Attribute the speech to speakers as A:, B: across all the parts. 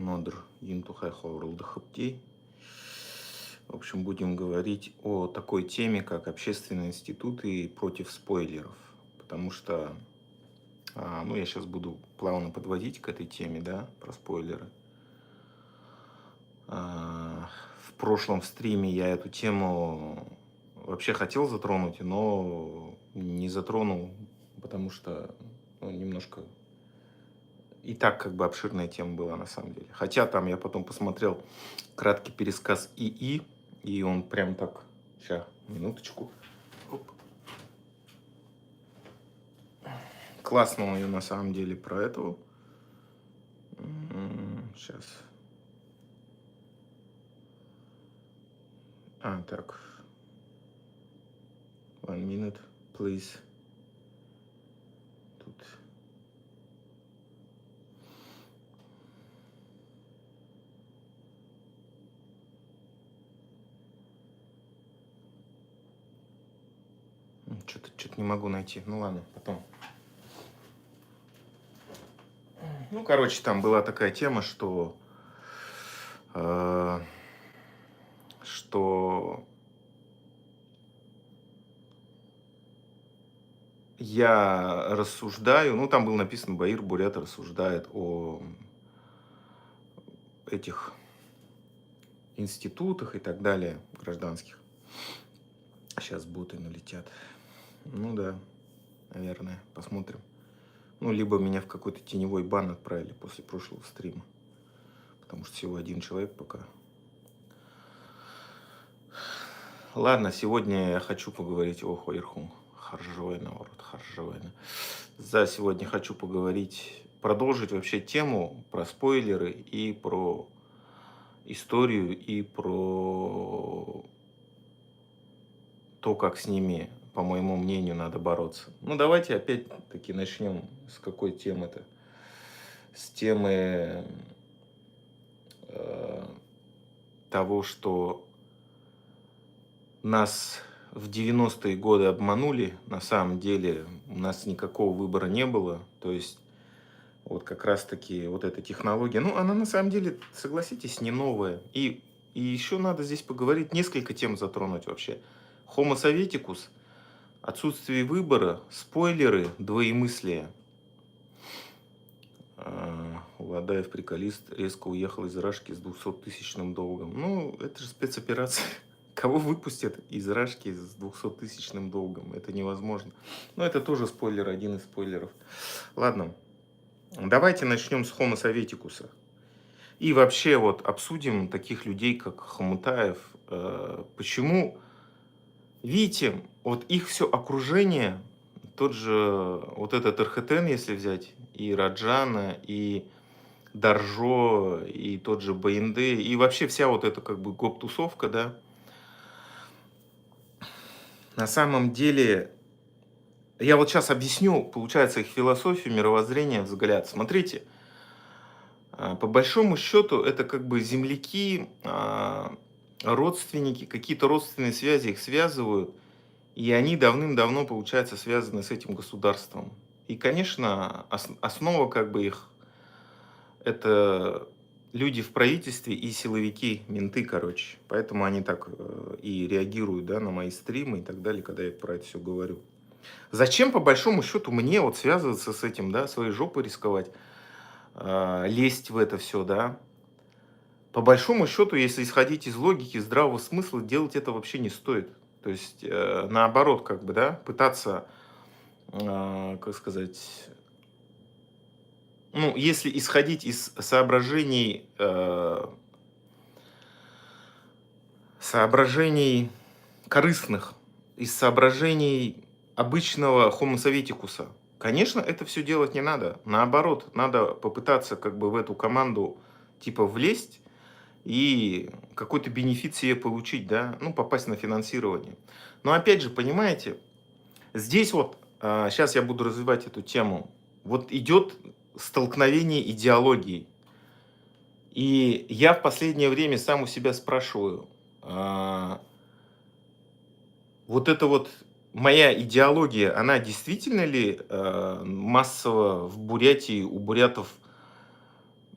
A: Нодр Юнтухай Ховрлдахаптей. В общем, будем говорить о такой теме, как общественные институты против спойлеров. Потому что, ну, я сейчас буду плавно подводить к этой теме, да, про спойлеры. В прошлом стриме я эту тему вообще хотел затронуть, но не затронул, потому что немножко и так как бы обширная тема была на самом деле. Хотя там я потом посмотрел краткий пересказ ИИ, и он прям так... Сейчас, минуточку. Оп. Классно он ее на самом деле про этого. Сейчас. Так. 1 minute, please. Тут... Что-то не могу найти. Ну ладно, потом. Ну, короче, там была такая тема, что я рассуждаю, ну, там было написано, Баир Бурят рассуждает о этих институтах и так далее, гражданских. Сейчас боты налетят. Ну да, наверное, посмотрим. Ну, либо меня в какой-то теневой бан отправили после прошлого стрима. Потому что всего один человек пока. Ладно, сегодня я хочу поговорить о Хойрхун. Харжойна, ворот, Харжойна. За сегодня хочу поговорить, продолжить вообще тему про спойлеры и про историю, и про то, как с ними, по моему мнению, надо бороться. Ну, давайте опять-таки начнем с какой темы-то? С темы того, что нас в 90-е годы обманули, на самом деле у нас никакого выбора не было, то есть вот как раз-таки вот эта технология, ну, она на самом деле, согласитесь, не новая. И еще надо здесь поговорить, несколько тем затронуть вообще. Homo советикус, отсутствие выбора, спойлеры, двоемыслие. Ладаев, приколист, резко уехал из Рашки с 200-тысячным долгом. Ну, это же спецоперация. Кого выпустят из Рашки с 200-тысячным долгом? Это невозможно. Но это тоже спойлер, один из спойлеров. Ладно, давайте начнем с Homo советикуса. И вообще вот обсудим таких людей, как Хомутаев. Почему, видите, вот их все окружение, тот же, вот этот РХТН, если взять, и Раджана, и Даржо, и тот же БНД, и вообще вся вот эта как бы гоп-тусовка, да, на самом деле, я вот сейчас объясню, получается, их философию, мировоззрение, взгляд. Смотрите, по большому счету, это как бы земляки, родственники, какие-то родственные связи их связывают, и они давным-давно, получается, связаны с этим государством. И, конечно, основа как бы их это люди в правительстве и силовики, менты, короче. Поэтому они так и реагируют, да, на мои стримы и так далее, когда я про это все говорю. Зачем, по большому счету, мне вот связываться с этим, да, своей жопой рисковать, лезть в это все, да? По большому счету, если исходить из логики, здравого смысла, делать это вообще не стоит. То есть, наоборот, как бы, да, пытаться, как сказать, ну, если исходить из соображений корыстных, из соображений обычного homo советикуса, конечно, это все делать не надо. Наоборот, надо попытаться как бы в эту команду типа влезть и какой-то бенефит себе получить, да, ну, попасть на финансирование. Но опять же, понимаете, здесь вот, сейчас я буду развивать эту тему, вот идет столкновение идеологий. И я в последнее время сам у себя спрашиваю, вот эта вот моя идеология, она действительно ли массово в Бурятии у бурятов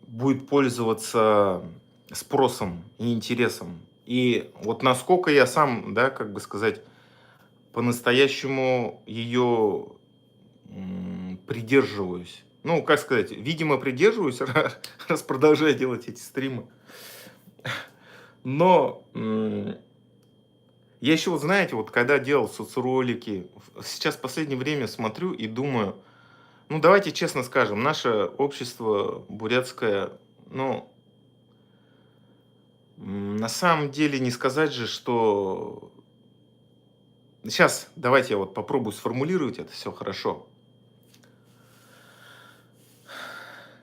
A: будет пользоваться спросом и интересом. И вот насколько я сам, да, как бы сказать, по-настоящему ее придерживаюсь. Ну, как сказать, видимо, придерживаюсь, раз продолжаю делать эти стримы. Но я еще, вот знаете, вот когда делал соцролики, сейчас в последнее время смотрю и думаю, ну давайте честно скажем, наше общество бурятское, ну, на самом деле не сказать же, что... Сейчас давайте я вот попробую сформулировать это все хорошо.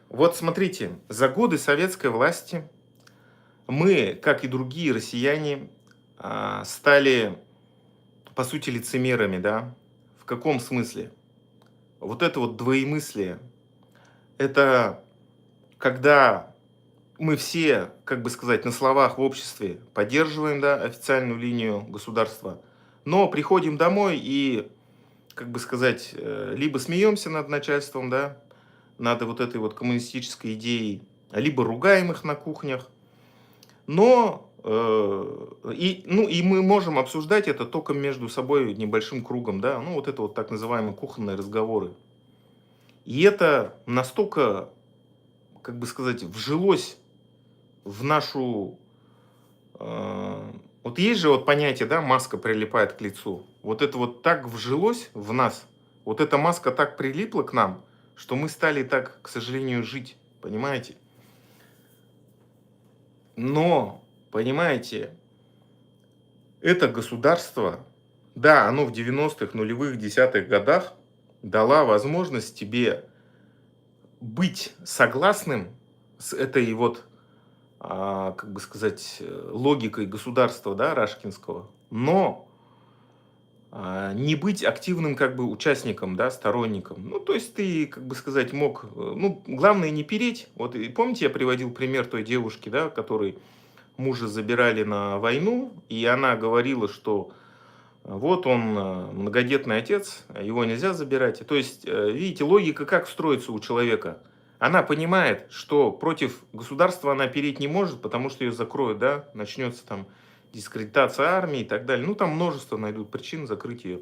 A: Вот смотрите, за годы советской власти мы, как и другие россияне, стали, по сути, лицемерами, да? В каком смысле? Вот это вот двоемыслие, это когда мы все, как бы сказать, на словах в обществе поддерживаем, да, официальную линию государства, но приходим домой и, как бы сказать, либо смеемся над начальством, да, над вот этой вот коммунистической идеей, либо ругаем их на кухнях, но и мы можем обсуждать это только между собой небольшим кругом, да, ну вот это вот так называемые кухонные разговоры. И это настолько, как бы сказать, вжилось в нашу... Вот есть же вот понятие, да, маска прилипает к лицу. Вот это вот так вжилось в нас, вот эта маска так прилипла к нам, что мы стали так, к сожалению, жить, понимаете? Но, понимаете, это государство, да, оно в 90-х, нулевых, десятых годах дала возможность тебе быть согласным с этой вот, как бы сказать, логикой государства, да, рашкинского, но не быть активным как бы участником, да, сторонником. Ну, то есть ты, как бы сказать, мог, ну, главное не переть. Вот и помните, я приводил пример той девушки, да, которой мужа забирали на войну, и она говорила, что вот он многодетный отец, его нельзя забирать. То есть, видите, логика как строится у человека. Она понимает, что против государства она переть не может, потому что ее закроют, да, начнется там дискредитация армии и так далее. Ну, там множество найдут причин закрыть ее.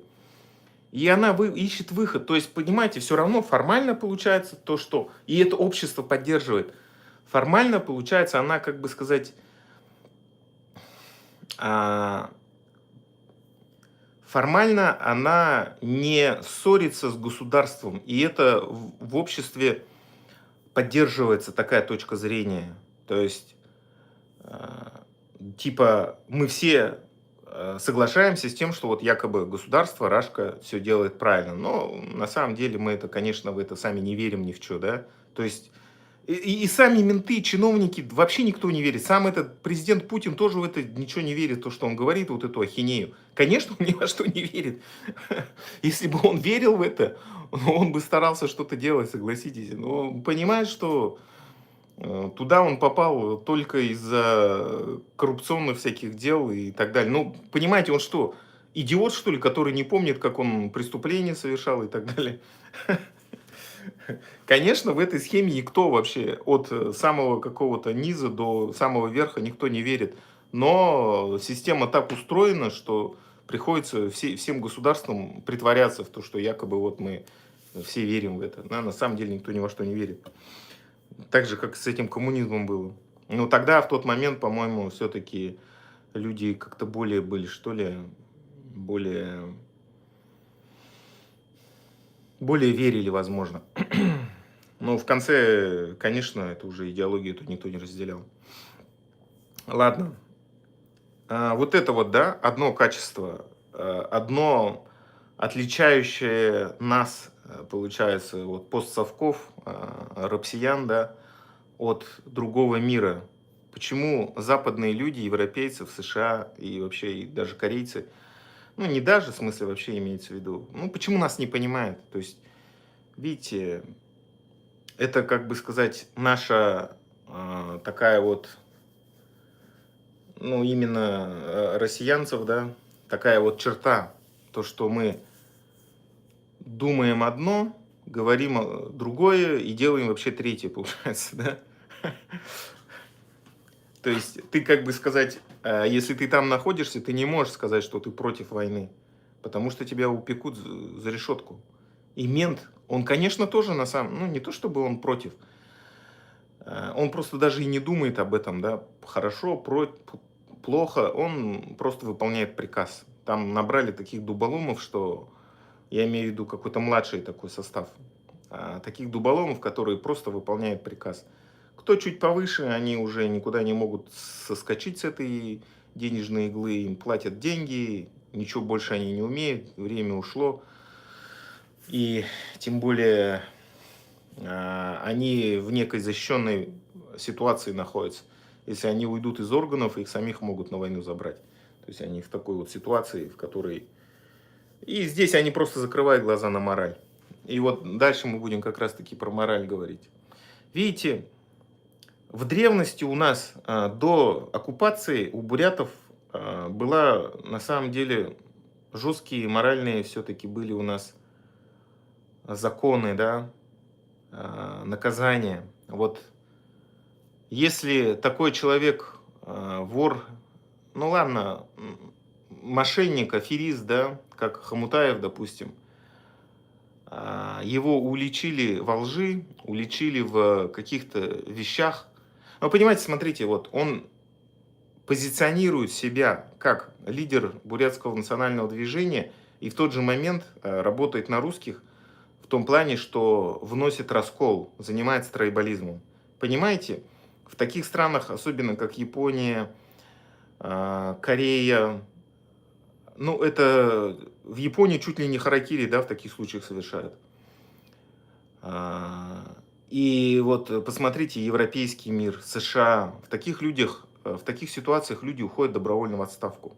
A: И она ищет выход. То есть, понимаете, все равно формально получается то, что... И это общество поддерживает. Формально получается, она, как бы сказать, а, формально она не ссорится с государством, и это в обществе поддерживается такая точка зрения. То есть, типа, мы все соглашаемся с тем, что вот якобы государство, Рашка, все делает правильно. Но на самом деле мы это, конечно, в это сами не верим ни в что, да. То есть и сами менты, чиновники, вообще никто не верит. Сам этот президент Путин тоже в это ничего не верит, то, что он говорит, вот эту ахинею. Конечно, он ни во что не верит. Если бы он верил в это, он бы старался что-то делать, согласитесь. Но он понимает, что туда он попал только из-за коррупционных всяких дел и так далее. Ну, понимаете, он что, идиот, что ли, который не помнит, как он преступление совершал и так далее? Конечно, в этой схеме никто вообще, от самого какого-то низа до самого верха, никто не верит. Но система так устроена, что приходится всем государствам притворяться в то, что якобы вот мы все верим в это. На самом деле никто ни во что не верит. Так же, как с этим коммунизмом было. Но тогда, в тот момент, по-моему, все-таки люди как-то более были, что ли, более, более верили, возможно. Но в конце, конечно, это уже идеологию тут никто не разделял. Ладно. Вот это вот, да, одно качество, одно отличающее нас, получается, вот постсовков, россиян, да, от другого мира. Почему западные люди, европейцы в США и вообще и даже корейцы, ну не даже, в смысле вообще имеется в виду, ну почему нас не понимают? То есть, видите, это, как бы сказать, наша такая вот, ну именно россиянцев, да, такая вот черта, то, что мы думаем одно, говорим другое и делаем вообще третье, получается, да? То есть ты как бы сказать, если ты там находишься, ты не можешь сказать, что ты против войны, потому что тебя упекут за решетку. И мент, он, конечно, тоже на самом, ну не то чтобы он против, он просто даже и не думает об этом, да, хорошо, плохо, он просто выполняет приказ. Там набрали таких дуболомов, что я имею в виду какой-то младший такой состав. Таких дуболомов, которые просто выполняют приказ. Кто чуть повыше, они уже никуда не могут соскочить с этой денежной иглы, им платят деньги, ничего больше они не умеют, время ушло. И тем более они в некой защищенной ситуации находятся. Если они уйдут из органов, их самих могут на войну забрать. То есть они в такой вот ситуации, в которой... И здесь они просто закрывают глаза на мораль. И вот дальше мы будем как раз-таки про мораль говорить. Видите, в древности у нас до оккупации у бурятов была на самом деле жесткие моральные все-таки были у нас законы, да, наказания. Вот если такой человек, вор, ну ладно, мошенник, аферист, да, как Хомутаев, допустим, его уличили во лжи, уличили в каких-то вещах. Но понимаете, смотрите, вот он позиционирует себя как лидер бурятского национального движения и в тот же момент работает на русских в том плане, что вносит раскол, занимается тройболизмом. Понимаете, в таких странах, особенно как Япония, Корея, ну это в Японии чуть ли не харакири, да, в таких случаях совершают. И вот посмотрите, европейский мир, США, в таких людях, в таких ситуациях люди уходят добровольно в отставку.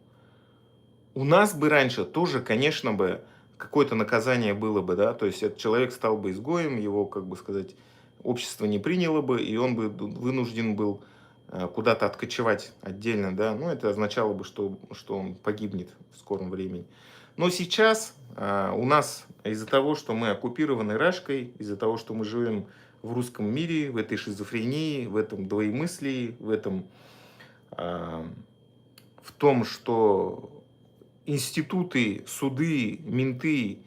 A: У нас бы раньше тоже, конечно бы, какое-то наказание было бы, да, то есть этот человек стал бы изгоем, его, как бы сказать, общество не приняло бы, и он бы вынужден был куда-то откочевать отдельно, да, ну, это означало бы, что он погибнет в скором времени. Но сейчас у нас из-за того, что мы оккупированы Рашкой, из-за того, что мы живем в русском мире, в этой шизофрении, в этом двоемыслии, в этом, в том, что институты, суды, менты,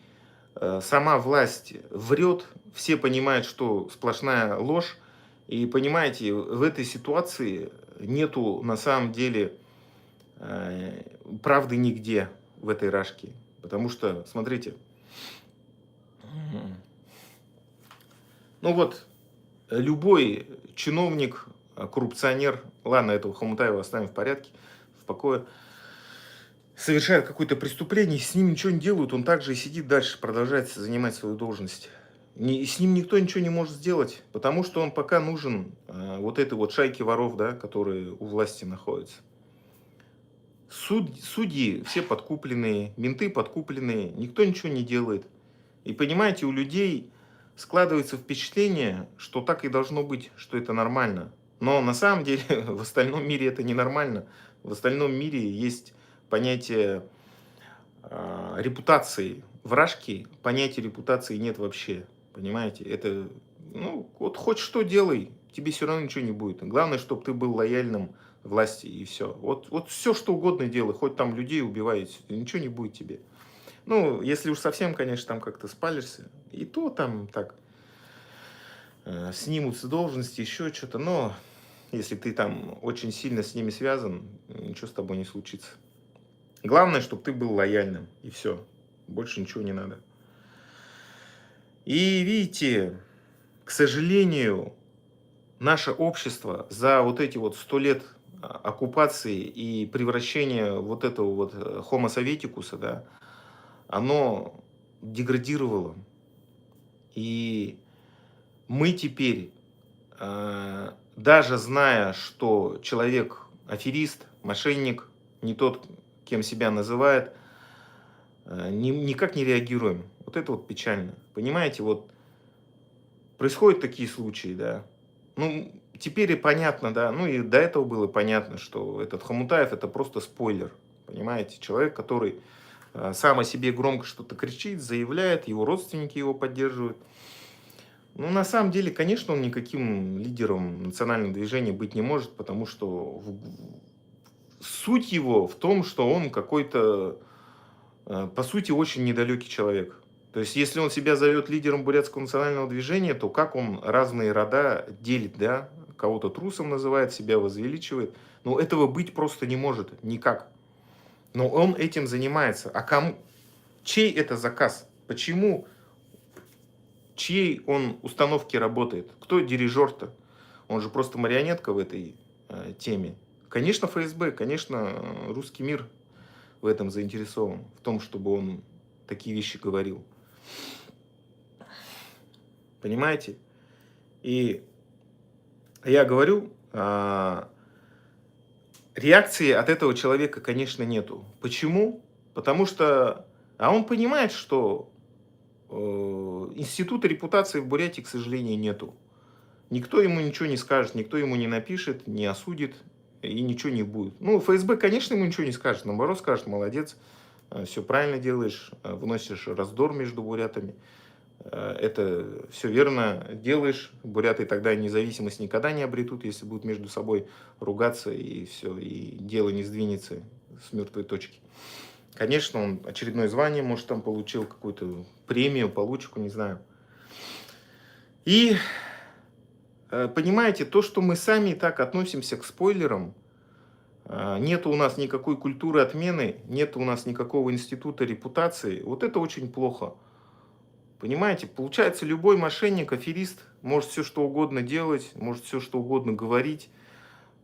A: сама власть врет, все понимают, что сплошная ложь. И понимаете, в этой ситуации нету на самом деле правды нигде в этой рашке. Потому что, смотрите, ну вот, любой чиновник, коррупционер, ладно, этого Хомутаева оставим в порядке, в покое, совершает какое-то преступление, с ним ничего не делают, он также и сидит дальше, продолжает занимать свою должность. С ним никто ничего не может сделать, потому что он пока нужен вот этой вот шайке воров, да, которые у власти находятся. Судьи все подкупленные, менты подкупленные, никто ничего не делает. И понимаете, у людей складывается впечатление, что так и должно быть, что это нормально. Но на самом деле в остальном мире это ненормально. В остальном мире есть понятие репутации. В Рашке понятия репутации нет вообще. Понимаете? Это, ну, вот хоть что делай, тебе все равно ничего не будет. Главное, чтобы ты был лояльным власти и все. Вот все, что угодно делай, хоть там людей убивай, ничего не будет тебе. Ну, если уж совсем, конечно, там как-то спалишься, и то там так снимут с должности, еще что-то, но если ты там очень сильно с ними связан, ничего с тобой не случится. Главное, чтобы ты был лояльным, и все. Больше ничего не надо. И видите, к сожалению, наше общество за вот эти вот 100 лет оккупации и превращения вот этого вот Homo советикуса, да, оно деградировало. И мы теперь, даже зная, что человек аферист, мошенник, не тот, кем себя называет, никак не реагируем. Вот это вот печально. Понимаете, вот происходят такие случаи, да. Ну, теперь и понятно, да, ну и до этого было понятно, что этот Хомутаев это просто спойлер. Понимаете, человек, который сам о себе громко что-то кричит, заявляет, его родственники его поддерживают. Ну, на самом деле, конечно, он никаким лидером национального движения быть не может, потому что суть его в том, что он какой-то, по сути, очень недалекий человек. То есть, если он себя зовет лидером бурятского национального движения, то как он разные рода делит, да? Кого-то трусом называет, себя возвеличивает. Но этого быть просто не может никак. Но он этим занимается. А кому? Чей это заказ? Почему? Чьей он установки работает? Кто дирижер-то? Он же просто марионетка в этой теме. Конечно, ФСБ, конечно, русский мир в этом заинтересован, в том, чтобы он такие вещи говорил. Понимаете? И я говорю, реакции от этого человека, конечно, нету. Почему? Потому что, он понимает, что института репутации в Бурятии, к сожалению, нету. Никто ему ничего не скажет, никто ему не напишет, не осудит и ничего не будет. Ну, ФСБ, конечно, ему ничего не скажет, наоборот, скажет: молодец, все правильно делаешь, вносишь раздор между бурятами. Это все верно делаешь. Буряты тогда независимость никогда не обретут, если будут между собой ругаться, и все, и дело не сдвинется с мертвой точки. Конечно, он очередное звание, может, там получил какую-то премию, получку, не знаю. И понимаете, то, что мы сами так относимся к спойлерам, нет у нас никакой культуры отмены, нет у нас никакого института репутации, вот это очень плохо. Понимаете, получается, любой мошенник, аферист может все что угодно делать, может все что угодно говорить,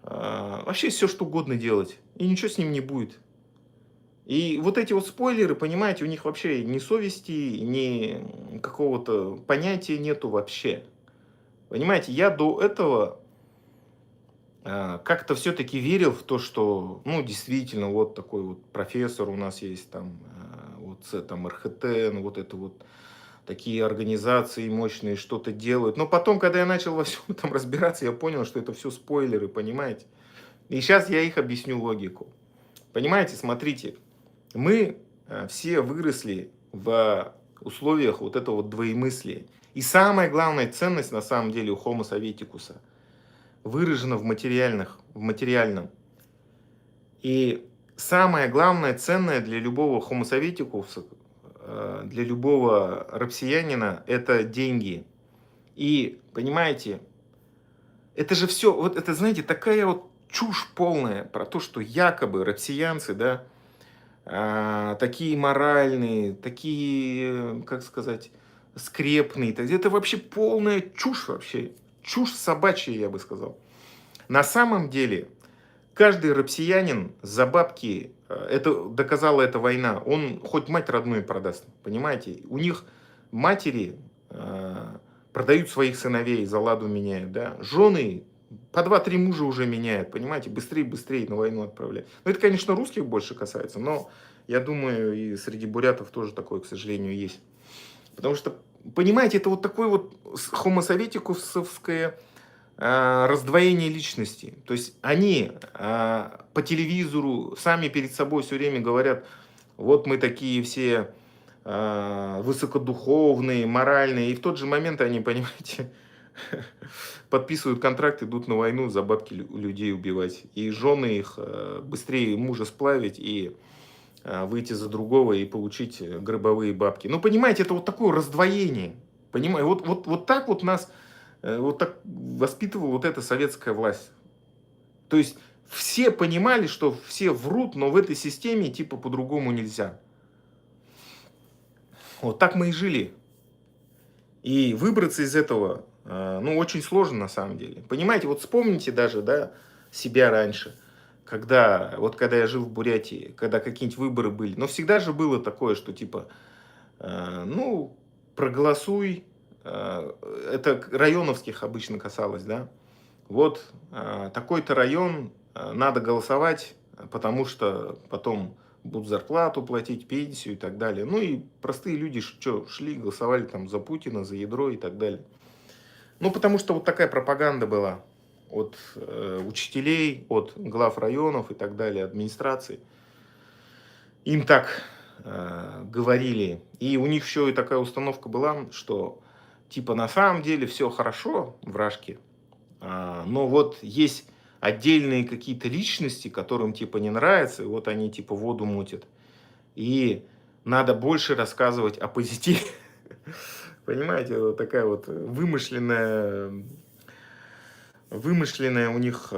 A: вообще все что угодно делать, и ничего с ним не будет. И вот эти вот спойлеры, понимаете, у них вообще ни совести, ни какого-то понятия нету вообще. Понимаете, я до этого как-то все-таки верил в то, что, ну, действительно, вот такой вот профессор у нас есть, там, вот там РХТ, ну, вот это вот такие организации мощные что-то делают. Но потом, когда я начал во всем этом разбираться, я понял, что это все спойлеры, понимаете? И сейчас я их объясню логику. Понимаете, смотрите, мы все выросли в условиях вот этого вот двоемыслия. И самая главная ценность на самом деле у Homo советикуса выражена в материальном. И самое главное, ценное для любого Homo советикуса, для любого рапсиянина, это деньги. И, понимаете, это же все, вот это, знаете, такая вот чушь полная про то, что якобы рапсиянцы, да, такие моральные, такие, как сказать, скрепные. Это вообще полная чушь вообще. Чушь собачья, я бы сказал. На самом деле, каждый рапсиянин за бабки, это доказала эта война, он хоть мать родную продаст, понимаете? У них матери продают своих сыновей, за ладу меняют, да? Жены по два-три мужа уже меняют, понимаете? Быстрее на войну отправляют. Ну, это, конечно, русских больше касается, но я думаю, и среди бурятов тоже такое, к сожалению, есть. Потому что, понимаете, это вот такое вот хомосоветикусовское раздвоение личности. То есть они по телевизору сами перед собой все время говорят: вот мы такие все высокодуховные, моральные. И в тот же момент они, понимаете, подписывают контракт, идут на войну за бабки людей убивать. И жены их быстрее мужа сплавить и выйти за другого и получить гробовые бабки. Ну, понимаете, это вот такое раздвоение. Понимаете, вот так вот нас вот так воспитывала вот эта советская власть. То есть все понимали, что все врут, но в этой системе типа по-другому нельзя. Вот так мы и жили. И выбраться из этого, ну, очень сложно на самом деле. Понимаете, вот вспомните даже, да, себя раньше, когда я жил в Бурятии, когда какие-нибудь выборы были. Но всегда же было такое, что типа, ну, проголосуй, это районовских обычно касалось, да. Вот такой-то район, надо голосовать, потому что потом будут зарплату платить, пенсию и так далее. Ну и простые люди что, шли, голосовали там за Путина, за ядро и так далее. Ну, потому что вот такая пропаганда была от учителей, от глав районов и так далее, администрации. Им так говорили. И у них еще и такая установка была, что типа на самом деле все хорошо в Рашке, но вот есть отдельные какие-то личности, которым типа не нравится, и вот они типа воду мутят. И надо больше рассказывать о позитиве. Понимаете, вот такая вот вымышленное у них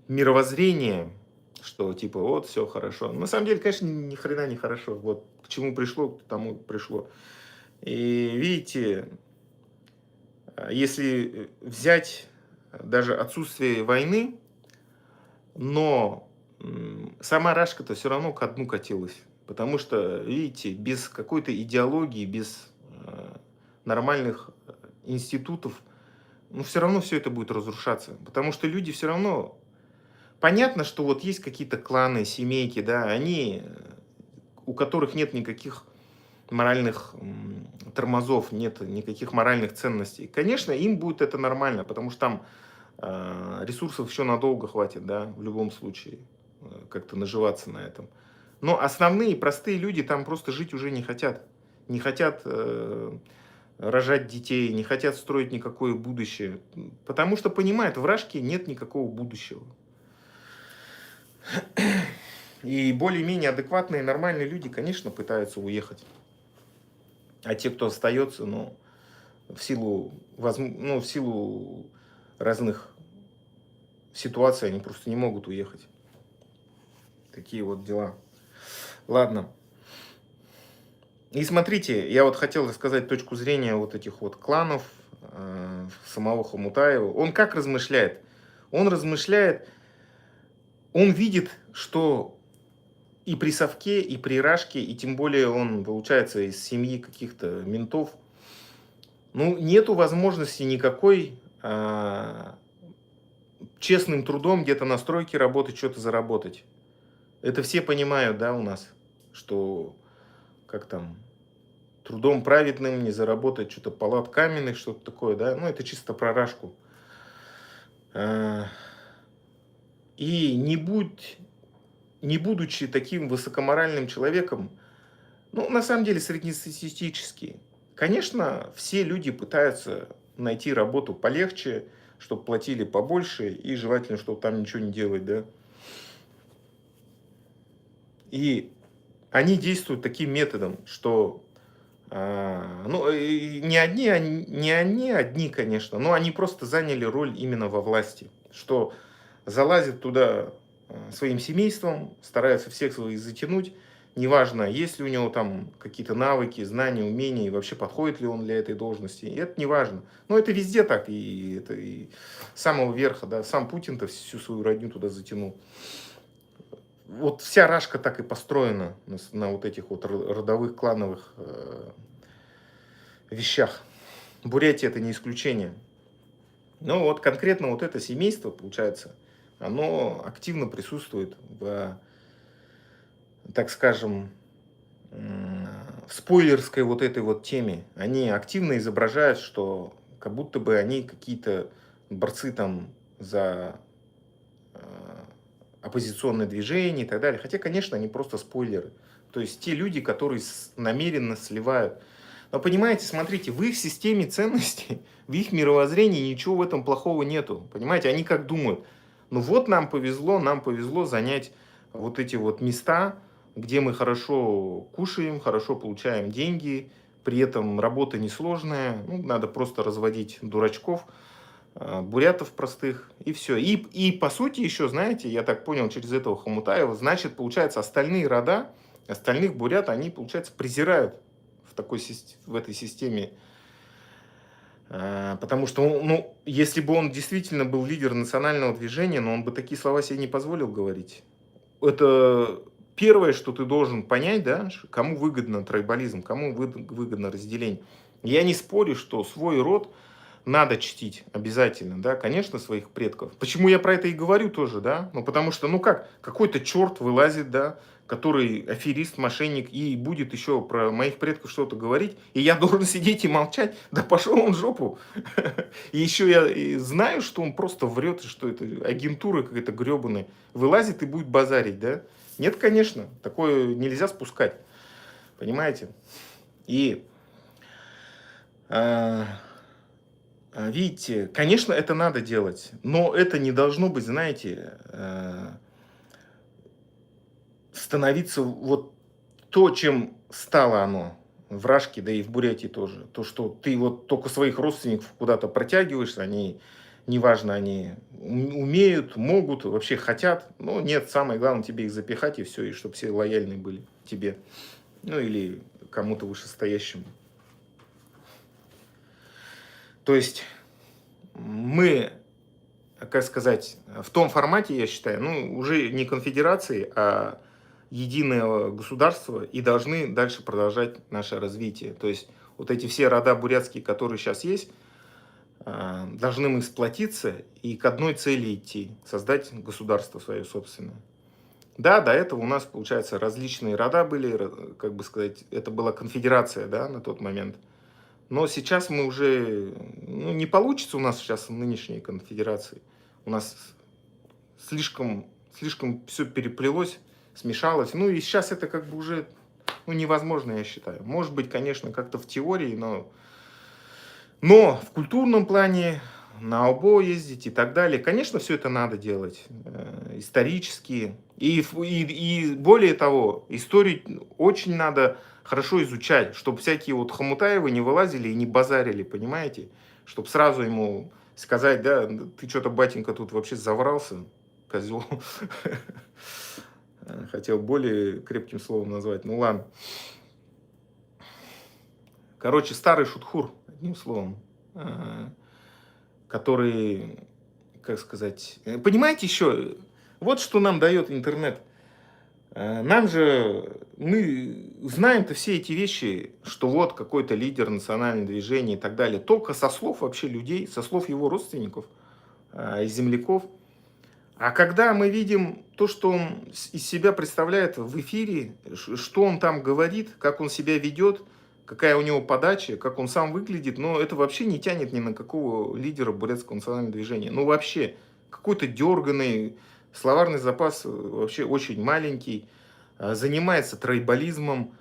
A: мировоззрение, что типа вот все хорошо. На самом деле, конечно, ни хрена не хорошо. Вот к чему пришло, к тому пришло. И видите, если взять даже отсутствие войны, но сама Рашка-то все равно ко дну катилась. Потому что, видите, без какой-то идеологии, без нормальных институтов, ну, все равно все это будет разрушаться. Потому что люди все равно... Понятно, что вот есть какие-то кланы, семейки, да, они, у которых нет никаких моральных тормозов, нет никаких моральных ценностей. Конечно, им будет это нормально, потому что там ресурсов еще надолго хватит, да, в любом случае, как-то наживаться на этом. Но основные простые люди там просто жить уже не хотят. Не хотят рожать детей, не хотят строить никакое будущее. Потому что понимают, в Рашке нет никакого будущего. И более-менее адекватные, нормальные люди, конечно, пытаются уехать. А те, кто остается, ну, в силу разных ситуаций, они просто не могут уехать. Такие вот дела. Ладно. И смотрите, я вот хотел рассказать точку зрения вот этих вот кланов, самого Хомутаева. Он как размышляет? Он размышляет, он видит, что и при совке, и при Рашке, и тем более он, получается, из семьи каких-то ментов, ну, нету возможности никакой честным трудом где-то на стройке работать, что-то заработать. Это все понимают, да, у нас, что как там, трудом праведным не заработать что-то палат каменных, что-то такое, да, ну, это чисто про Рашку. И не будучи таким высокоморальным человеком, ну, на самом деле, среднестатистический, конечно, все люди пытаются найти работу полегче, чтобы платили побольше, и желательно, чтобы там ничего не делать, да. И они действуют таким методом, что ну, не они одни, конечно, но они просто заняли роль именно во власти, что залазят туда своим семейством, стараются всех своих затянуть, неважно, есть ли у него там какие-то навыки, знания, умения, и вообще подходит ли он для этой должности, и это не важно. Но это везде так, и это и с самого верха, да, сам Путин-то всю свою родню туда затянул. Вот вся Рашка так и построена на вот этих вот родовых, клановых вещах. Бурятия это не исключение. Но вот конкретно вот это семейство, получается, оно активно присутствует в, так скажем, в спойлерской вот этой вот теме. Они активно изображают, что как будто бы они какие-то борцы там за оппозиционное движение и так далее. Хотя, конечно, они просто спойлеры. То есть те люди, которые намеренно сливают. Но понимаете, смотрите, в их системе ценностей, в их мировоззрении ничего в этом плохого нету. Понимаете, они как думают, ну вот нам повезло занять вот эти вот места, где мы хорошо кушаем, хорошо получаем деньги, при этом работа несложная, ну, надо просто разводить дурачков, бурятов простых, и все. И по сути еще, знаете, я так понял через этого Хомутаева, значит, получается, остальные рода, остальных бурят, они, получается, презирают в этой системе. Потому что, ну, если бы он действительно был лидер национального движения, но он бы такие слова себе не позволил говорить. Это первое, что ты должен понять, да, кому выгодно трайбализм, кому выгодно разделение. Я не спорю, что свой род надо чтить обязательно, да, конечно, своих предков. Почему я про это и говорю тоже, да? Ну, потому что, ну как, какой-то черт вылазит, да, который аферист, мошенник, и будет еще про моих предков что-то говорить, и я должен сидеть и молчать, да пошел он в жопу. И еще я знаю, что он просто врет, что это агентура какая-то гребаная, вылазит и будет базарить, да? Нет, конечно, такое нельзя спускать, понимаете? И А, Видите, конечно, это надо делать, но это не должно быть, знаете, становиться вот то, чем стало оно в Рашке, да и в Бурятии тоже. То, что ты вот только своих родственников куда-то протягиваешь, они, неважно, они умеют, могут, вообще хотят, но нет, самое главное тебе их запихать и все, и чтобы все лояльны были тебе, ну или кому-то вышестоящему. То есть мы, как сказать, в том формате, я считаю, ну, уже не конфедерации, а единое государство и должны дальше продолжать наше развитие. То есть вот эти все рода бурятские, которые сейчас есть, должны мы сплотиться и к одной цели идти, создать государство свое собственное. Да, до этого у нас, получается, различные рода были, как бы сказать, это была конфедерация, да, на тот момент. Но сейчас мы уже, ну, не получится у нас сейчас в нынешней конфедерации. У нас слишком все переплелось, смешалось. Ну и сейчас это как бы уже, ну, невозможно, я считаю. Может быть, конечно, как-то в теории, но в культурном плане на ОБО ездить и так далее, конечно, все это надо делать. Исторически. И более того, историю очень надо хорошо изучать, чтобы всякие вот Хомутаевы не вылазили и не базарили, понимаете? Чтобы сразу ему сказать, да, ты что-то, батенька, тут вообще заврался, козел. Хотел более крепким словом назвать. Ну ладно. Короче, старый шутхур, одним словом, который, как сказать, понимаете еще, вот что нам дает интернет. Нам же, мы знаем-то все эти вещи, что вот какой-то лидер национального движения и так далее, только со слов вообще людей, со слов его родственников и земляков. А когда мы видим то, что он из себя представляет в эфире, что он там говорит, как он себя ведет, какая у него подача, как он сам выглядит, но это вообще не тянет ни на какого лидера бурятского национального движения. Ну вообще, какой-то дерганый, словарный запас вообще очень маленький, занимается тройболизмом.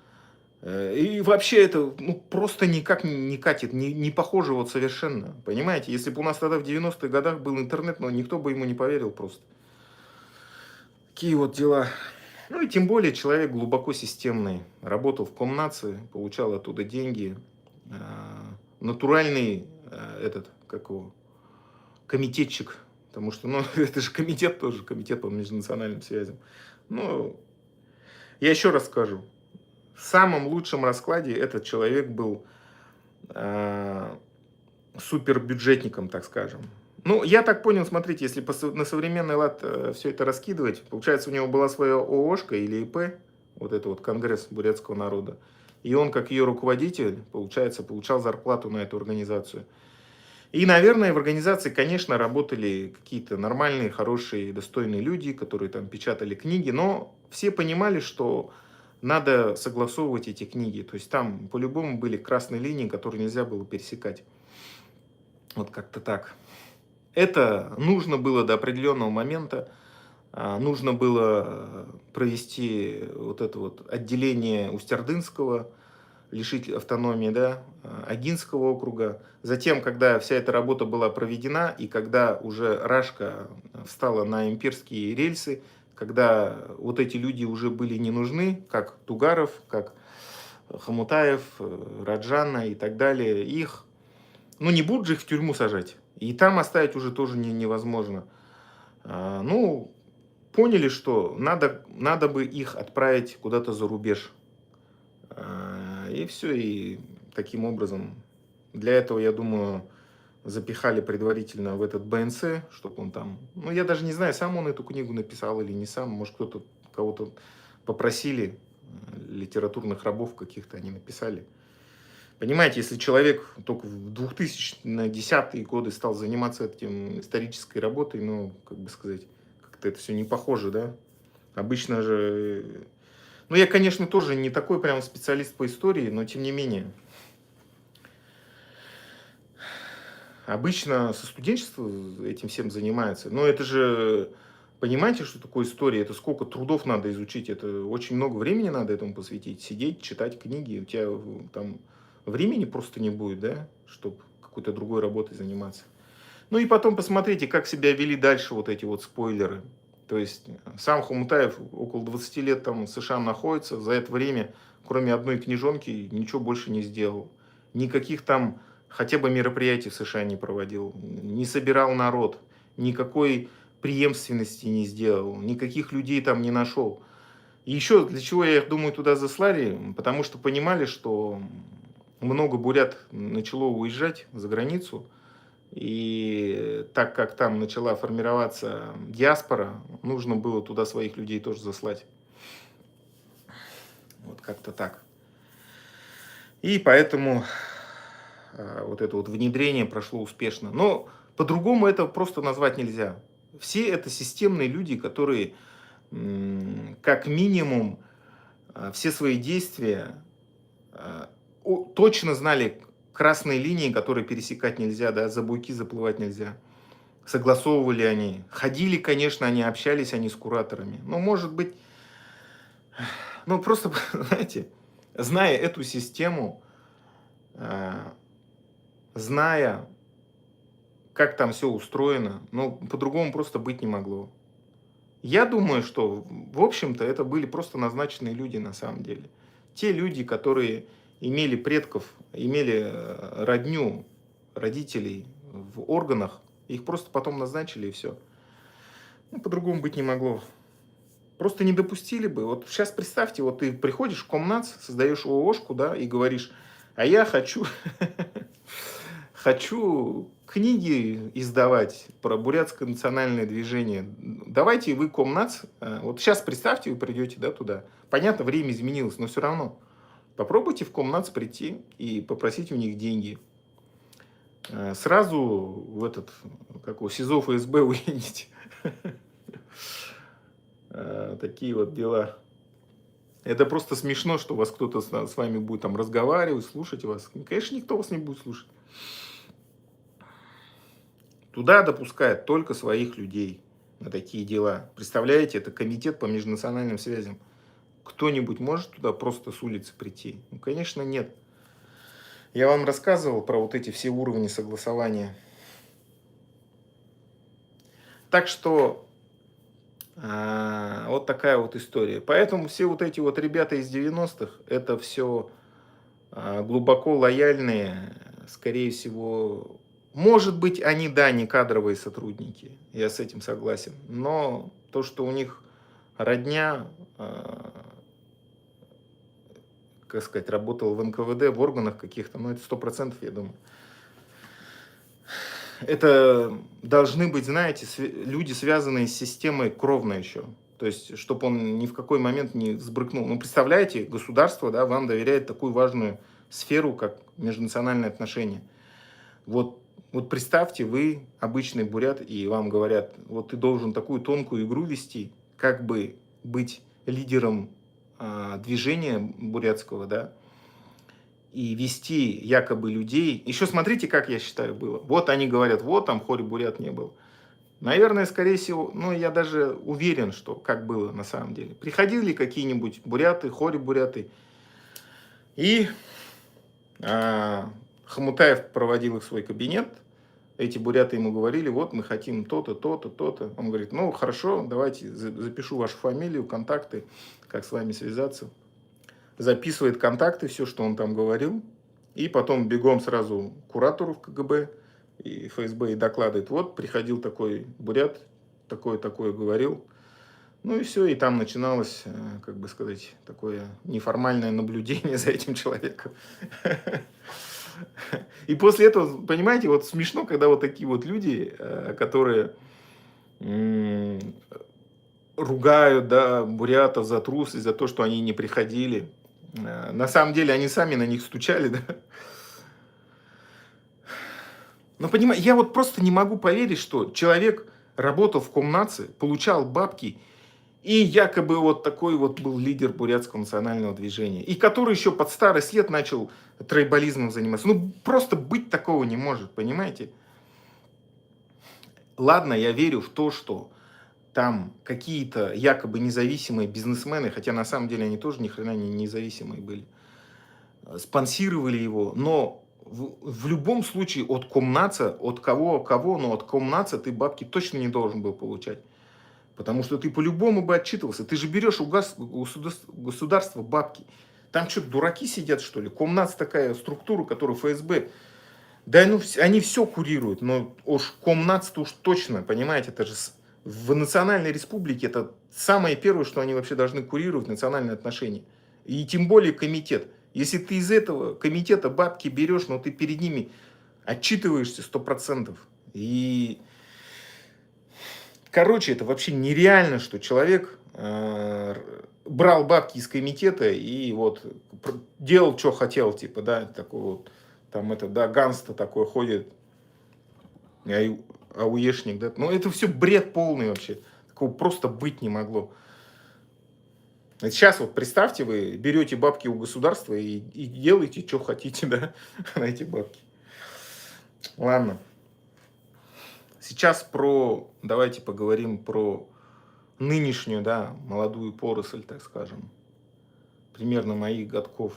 A: И вообще это, ну, просто никак не катит, не похоже вот совершенно. Понимаете, если бы у нас тогда в 90-х годах был интернет, но никто бы ему не поверил просто. Такие вот дела. Ну и тем более человек глубоко системный. Работал в Комнации, получал оттуда деньги. Натуральный этот, как его, комитетчик. Потому что, ну, это же комитет тоже, комитет по межнациональным связям. Ну, я еще раз скажу. В самом лучшем раскладе этот человек был супербюджетником, так скажем. Ну, я так понял, смотрите, если на современный лад все это раскидывать, получается, у него была своя ООшка или ИП, вот это вот Конгресс бурятского народа, и он, как ее руководитель, получается, получал зарплату на эту организацию. И, наверное, в организации, конечно, работали какие-то нормальные, хорошие, достойные люди, которые там печатали книги, но все понимали, что надо согласовывать эти книги. То есть там по-любому были красные линии, которые нельзя было пересекать. Вот как-то так. Это нужно было до определенного момента, нужно было провести вот это вот отделение Устюрдынского, лишить автономии, да, Агинского округа. Затем, когда вся эта работа была проведена, и когда уже Рашка встала на имперские рельсы, когда вот эти люди уже были не нужны, как Тугаров, как Хомутаев, Раджана и так далее, их, ну, не будут же их в тюрьму сажать. И там оставить уже тоже невозможно. Ну, поняли, что надо бы их отправить куда-то за рубеж. И все, и таким образом. Для этого, я думаю, запихали предварительно в этот БНЦ, чтобы он там... Ну, я даже не знаю, сам он эту книгу написал или не сам. Может, кто-то, кого-то попросили, литературных рабов каких-то они написали. Понимаете, если человек только в 2010-е годы стал заниматься этим исторической работой, ну, как бы сказать, как-то это все не похоже, да? Обычно же... Ну, я, конечно, тоже не такой прям специалист по истории, но тем не менее. Обычно со студенчества этим всем занимается. Но это же, понимаете, что такое история? Это сколько трудов надо изучить, это очень много времени надо этому посвятить. Сидеть, читать книги, у тебя там времени просто не будет, да? чтобы какой-то другой работой заниматься. Ну и потом посмотрите, как себя вели дальше вот эти вот спойлеры. То есть сам Хомутаев около 20 лет там в США находится, за это время, кроме одной книжонки, ничего больше не сделал. Никаких там хотя бы мероприятий в США не проводил, не собирал народ, никакой преемственности не сделал, никаких людей там не нашел. И еще для чего, я думаю, туда заслали, потому что понимали, что много бурят начало уезжать за границу, и так как там начала формироваться диаспора, нужно было туда своих людей тоже заслать. Вот как-то так. И поэтому вот это вот внедрение прошло успешно. Но по-другому это просто назвать нельзя. Все это системные люди, которые как минимум все свои действия точно знали красные линии, которые пересекать нельзя, да, за буйки заплывать нельзя. Согласовывали они. Ходили, конечно, они общались они с кураторами. Но, может быть, ну просто, знаете, зная эту систему, зная, как там все устроено, ну, по-другому просто быть не могло. Я думаю, что, в общем-то, это были просто назначенные люди на самом деле. Те люди, которые имели предков, имели родню, родителей в органах, их просто потом назначили и все. Ну, по-другому быть не могло. Просто не допустили бы. Вот сейчас представьте, вот ты приходишь в Комнац, создаешь ООшку, да, и говоришь, а я хочу книги издавать про бурятское национальное движение. Давайте вы, Комнац, вот сейчас представьте, вы придете, да, туда. Понятно, время изменилось, но все равно. Попробуйте в Комнац прийти и попросить у них деньги. Сразу в этот, как у СИЗО ФСБ уедете. Такие вот дела. Это просто смешно, что вас кто-то с вами будет там разговаривать, слушать вас. Конечно, никто вас не будет слушать. Туда допускают только своих людей на такие дела. Представляете, это комитет по межнациональным связям. Кто-нибудь может туда просто с улицы прийти? Ну, конечно, нет. Я вам рассказывал про вот эти все уровни согласования. Так что вот такая вот история. Поэтому все вот эти вот ребята из 90-х, это все глубоко лояльные, скорее всего. Может быть, они, да, не кадровые сотрудники, я с этим согласен. Но то, что у них родня, как сказать, работала в НКВД, в органах каких-то, ну, это 100%, я думаю. Это должны быть, знаете, люди, связанные с системой кровно еще. То есть, чтобы он ни в какой момент не взбрыкнул. Ну, представляете, государство, да, вам доверяет такую важную сферу, как межнациональные отношения. Вот представьте, вы обычный бурят, и вам говорят, вот ты должен такую тонкую игру вести, как бы быть лидером движения бурятского, да, и вести якобы людей. Еще смотрите, как я считаю было. Вот они говорят, вот там Хори Бурят не был. Наверное, скорее всего, ну, я даже уверен, что как было на самом деле. Приходили какие-нибудь буряты, Хори Буряты, и Хомутаев проводил их в свой кабинет. Эти буряты ему говорили, вот мы хотим то-то, то-то, то-то. Он говорит, ну, хорошо, давайте запишу вашу фамилию, контакты, как с вами связаться. Записывает контакты, все, что он там говорил, и потом бегом сразу куратору в КГБ и ФСБ и докладывает, вот, приходил такой бурят, такое-такое говорил. Ну и все, и там начиналось, как бы сказать, такое неформальное наблюдение за этим человеком. И после этого, понимаете, вот смешно, когда вот такие вот люди, которые ругают, да, бурятов за трусость, за то, что они не приходили. На самом деле они сами на них стучали, да. Но понимаете, я вот просто не могу поверить, что человек работал в Комнаце, получал бабки, и якобы вот такой вот был лидер бурятского национального движения, и который еще под старость лет начал тройболизмом заниматься. Ну, просто быть такого не может, понимаете? Ладно, я верю в то, что там какие-то якобы независимые бизнесмены, хотя на самом деле они тоже ни хрена не независимые были, спонсировали его, но в любом случае от комнаца, от кого, но от комнаца ты бабки точно не должен был получать. Потому что ты по-любому бы отчитывался. Ты же берешь у государства бабки. Там что, дураки сидят, что ли? Комнац такая структура, которая ФСБ. Да, ну, они все курируют, но уж комнац-то уж точно, понимаете, это же в национальной республике это самое первое, что они вообще должны курировать, национальные отношения. И тем более комитет. Если ты из этого комитета бабки берешь, но ты перед ними отчитываешься 100%. И, короче, это вообще нереально, что человек брал бабки из комитета и вот делал, что хотел, типа, да, такой вот, там это, да, Ганс-то такой ходит, ауешник, да, ну это все бред полный вообще, такого просто быть не могло. Сейчас вот представьте, вы берете бабки у государства и делаете, что хотите, да, на эти бабки. Ладно. Сейчас давайте поговорим про нынешнюю, да, молодую поросль, так скажем. Примерно моих годков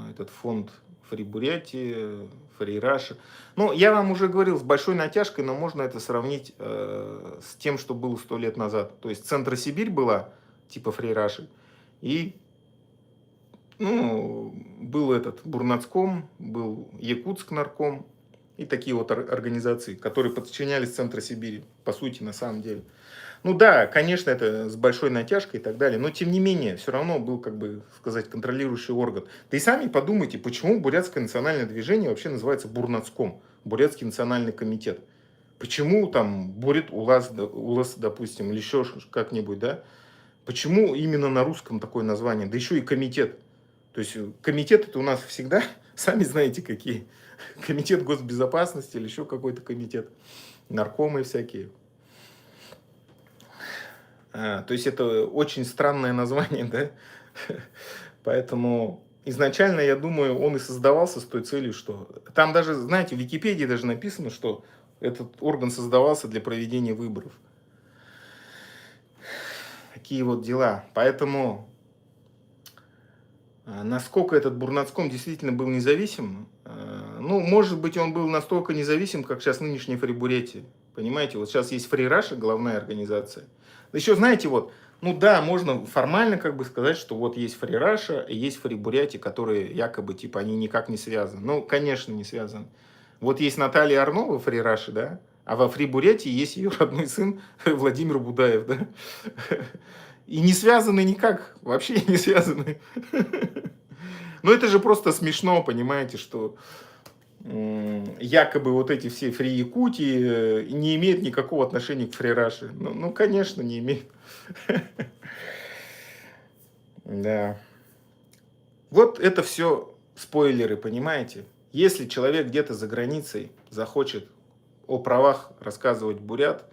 A: этот фонд Free Бурятии, Free Russia. Ну, я вам уже говорил с большой натяжкой, но можно это сравнить с тем, что было 100 лет назад. То есть Центро-Сибирь была, типа Free Russia, и ну, был этот Бурнацком, был Якутск нарком, и такие вот организации, которые подчинялись Центро-Сибири, по сути, на самом деле. Ну да, конечно, это с большой натяжкой и так далее, но тем не менее, все равно был, как бы сказать, контролирующий орган. Да и сами подумайте, почему Бурятское национальное движение вообще называется Бурнацком, Бурятский национальный комитет. Почему там УЛАС, допустим, или еще как-нибудь, да? Почему именно на русском такое название? Да еще и комитет. То есть комитет это у нас всегда, сами знаете какие. Комитет госбезопасности или еще какой-то комитет. Наркомы всякие. То есть это очень странное название, да? Поэтому изначально, я думаю, он и создавался с той целью, что... Там даже, знаете, в Википедии даже написано, что этот орган создавался для проведения выборов. Такие вот дела. Поэтому насколько этот Бурнацком действительно был независим, ну, может быть, он был настолько независим, как сейчас нынешняя Free Бурятия. Понимаете, вот сейчас есть Free Russia, главная организация. Еще, знаете, вот, ну да, можно формально как бы сказать, что вот есть Free Russia и есть Free Бурятия, которые якобы, типа, они никак не связаны. Ну, конечно, не связаны. Вот есть Наталья Арнова Free Russia, да, а во Free Бурятии есть ее родной сын Владимир Будаев, да. И не связаны никак, вообще не связаны. Но это же просто смешно, понимаете, что якобы вот эти все Free Якутии не имеют никакого отношения к Free Russia. Ну, конечно, не имеют. Да. Вот это все спойлеры, понимаете? Если человек где-то за границей захочет о правах рассказывать бурят,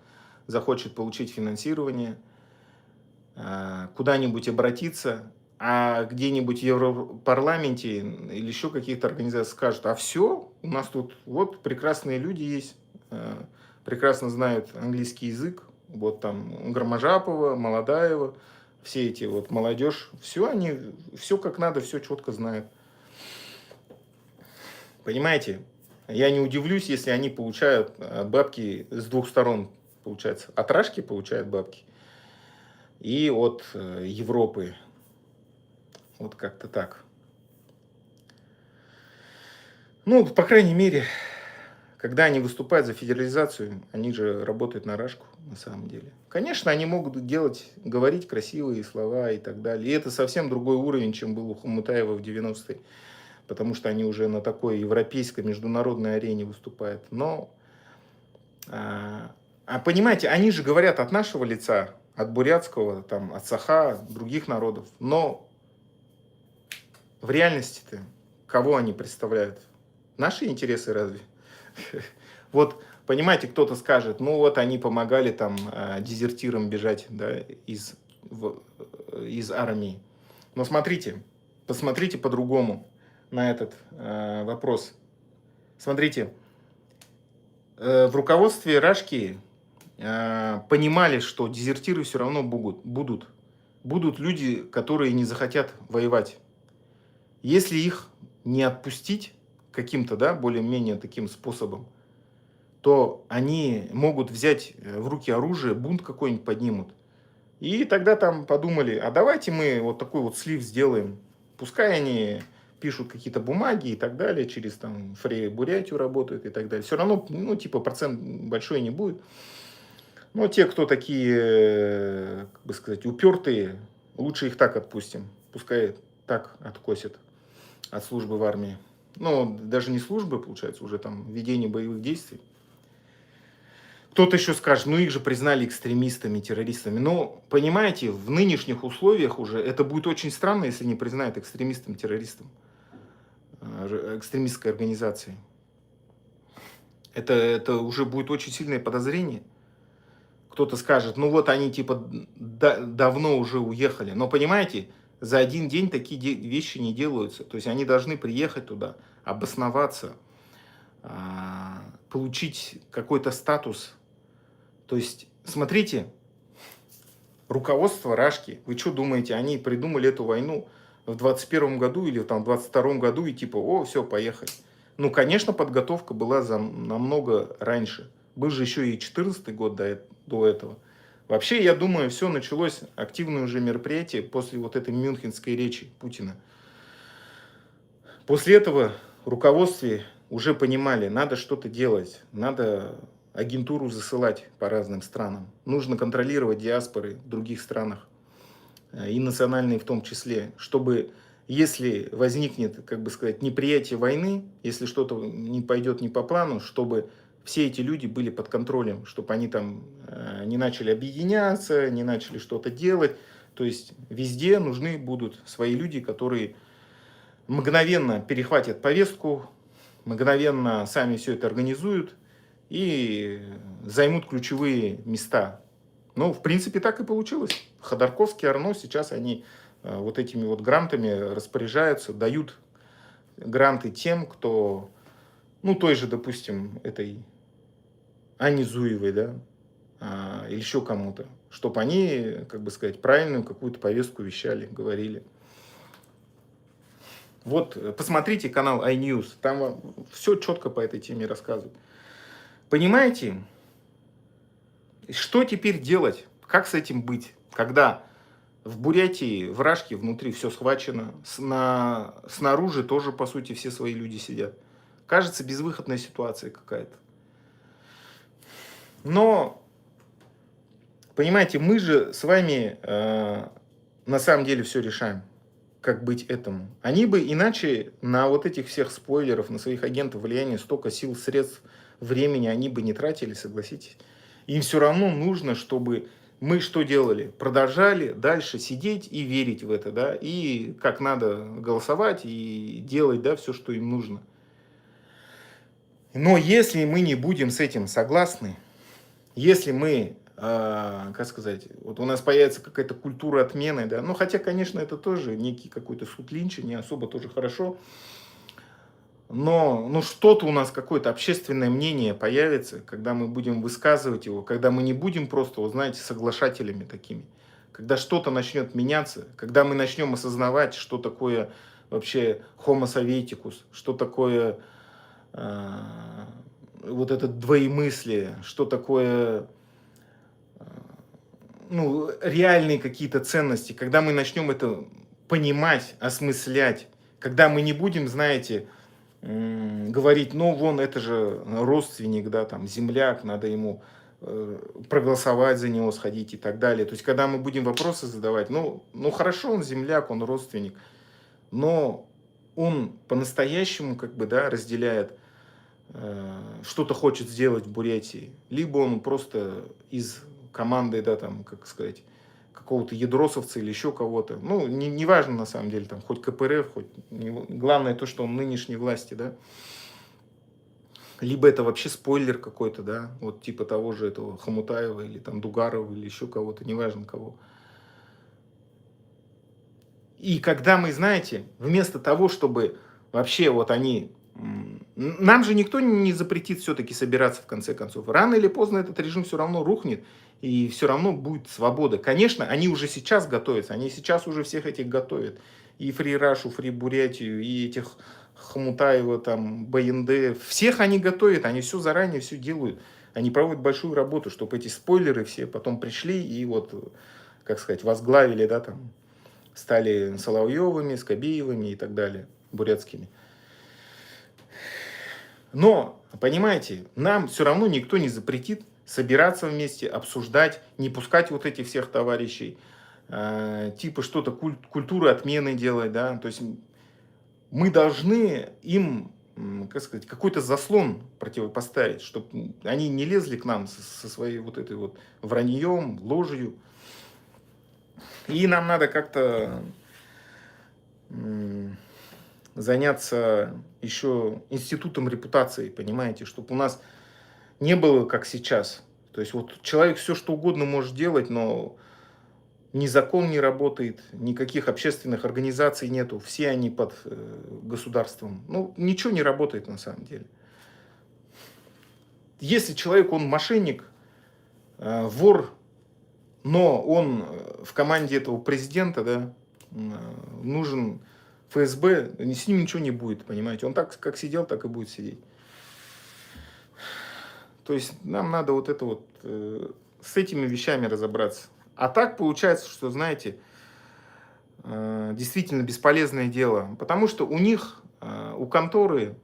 A: захочет получить финансирование, куда-нибудь обратиться, а где-нибудь в Европарламенте или еще какие-то организации скажут, а все, у нас тут вот прекрасные люди есть, прекрасно знают английский язык, вот там Громожапова, Молодаева, все эти вот молодежь, все они, все как надо, все четко знают. Понимаете, я не удивлюсь, если они получают бабки с двух сторон, получается, от Рашки получают бабки и от Европы. Вот как-то так. Ну, по крайней мере, когда они выступают за федерализацию, они же работают на Рашку, на самом деле. Конечно, они могут говорить красивые слова и так далее. И это совсем другой уровень, чем был у Хомутаева в 90-е. Потому что они уже на такой европейской, международной арене выступают. Но, понимаете, они же говорят от нашего лица, от бурятского, там, от Саха, других народов. Но в реальности-то кого они представляют? Наши интересы разве? Вот, понимаете, кто-то скажет, ну вот они помогали там дезертирам бежать, да, из армии. Но смотрите, посмотрите по-другому на этот вопрос. Смотрите, в руководстве Рашки понимали, что дезертиры все равно будут. Будут люди, которые не захотят воевать. Если их не отпустить к каким-то, да, более-менее таким способом, то они могут взять в руки оружие, бунт какой-нибудь поднимут. И тогда там подумали, а давайте мы вот такой вот слив сделаем. Пускай они пишут какие-то бумаги и так далее, через там Фрей Бурятию работают и так далее. Все равно, ну, типа, процент большой не будет. Но те, кто такие, как бы сказать, упертые, лучше их так отпустим. Пускай так откосят от службы в армии. Ну, даже не службы, получается, уже там ведение боевых действий. Кто-то еще скажет, ну их же признали экстремистами, террористами. Но, понимаете, в нынешних условиях уже это будет очень странно, если не признают экстремистом, террористом, экстремистской организацией. Это уже будет очень сильное подозрение. Кто-то скажет, ну вот они типа давно уже уехали. Но понимаете, за один день такие вещи не делаются. То есть они должны приехать туда, обосноваться, получить какой-то статус. То есть, смотрите, руководство Рашки, вы что думаете, они придумали эту войну в 21 году или там, в 22 году и типа, о, все, поехали. Ну, конечно, подготовка была намного раньше. Был же еще и 14 год до этого. Вообще, я думаю, все началось, активное уже мероприятие после вот этой мюнхенской речи Путина. После этого в руководстве уже понимали, надо что-то делать, надо агентуру засылать по разным странам. Нужно контролировать диаспоры в других странах, и национальные в том числе, чтобы, если возникнет, как бы сказать, неприятие войны, если что-то не пойдет не по плану, чтобы все эти люди были под контролем, чтобы они там не начали объединяться, не начали что-то делать. То есть везде нужны будут свои люди, которые мгновенно перехватят повестку, мгновенно сами все это организуют и займут ключевые места. Ну, в принципе, так и получилось. Ходорковский, Арно сейчас они вот этими вот грантами распоряжаются, дают гранты тем, кто, ну, той же, допустим, этой Анне Зуевой, да, или еще кому-то, чтобы они, как бы сказать, правильную какую-то повестку вещали, говорили. Вот, посмотрите канал iNews, там все четко по этой теме рассказывают. Понимаете, что теперь делать? Как с этим быть? Когда в Бурятии, в Рашке внутри все схвачено, снаружи тоже, по сути, все свои люди сидят. Кажется, безвыходная ситуация какая-то. Но, понимаете, мы же с вами на самом деле все решаем, как быть этому. Они бы иначе на вот этих всех спойлеров, на своих агентов влияния столько сил, средств, времени они бы не тратили, согласитесь. Им все равно нужно, чтобы мы что делали? Продолжали дальше сидеть и верить в это, да, и как надо голосовать и делать, да, все, что им нужно. Но если мы не будем с этим согласны, если мы, как сказать, вот у нас появится какая-то культура отмены, да, ну хотя, конечно, это тоже некий какой-то суд Линча, не особо тоже хорошо, но ну, что-то у нас, какое-то общественное мнение появится, когда мы будем высказывать его, когда мы не будем просто, вот, знаете, соглашателями такими, когда что-то начнет меняться, когда мы начнем осознавать, что такое вообще homo soveticus, что такое вот это двоемыслие, что такое ну, реальные какие-то ценности, когда мы начнем это понимать, осмыслять, когда мы не будем, знаете, говорить, ну, вон, это же родственник, да, там, земляк, надо ему проголосовать за него, сходить и так далее. То есть, когда мы будем вопросы задавать, ну хорошо, он земляк, он родственник, но он по-настоящему, как бы, да, разделяет, что-то хочет сделать в Бурятии, либо он просто из команды, да, там, как сказать, какого-то ядросовца или еще кого-то. Ну, не важно на самом деле, там, хоть КПРФ, хоть... Главное то, что он нынешней власти, да. Либо это вообще спойлер какой-то, да, вот типа того же этого Хомутаева или там Дугарова или еще кого-то, неважно кого. И когда мы, знаете, вместо того, чтобы вообще вот они... Нам же никто не запретит все-таки собираться в конце концов. Рано или поздно этот режим все равно рухнет, и все равно будет свобода. Конечно, они уже сейчас готовятся, они сейчас уже всех этих готовят. И Фри Рашу, Фри Бурятию, и этих Хомутаева, там, БНД. Всех они готовят, они все заранее, все делают. Они проводят большую работу, чтобы эти спойлеры все потом пришли и вот, как сказать, возглавили, да, там, стали Соловьевыми, Скобеевыми и так далее, бурятскими. Но, понимаете, нам все равно никто не запретит собираться вместе, обсуждать, не пускать вот этих всех товарищей, типа что-то культуры отмены делать, да, то есть мы должны им, как сказать, какой-то заслон противопоставить, чтобы они не лезли к нам со своей вот этой вот враньем, ложью. И нам надо как-то заняться еще институтом репутации, понимаете, чтобы у нас не было как сейчас. То есть вот человек все что угодно может делать, но ни закон не работает, никаких общественных организаций нету, все они под государством. Ну, ничего не работает на самом деле. Если человек, он мошенник, вор, но он в команде этого президента, да, нужен ФСБ, с ним ничего не будет, понимаете. Он так, как сидел, так и будет сидеть. То есть нам надо вот это вот с этими вещами разобраться. А так получается, что, знаете, действительно бесполезное дело. Потому что у них, у конторы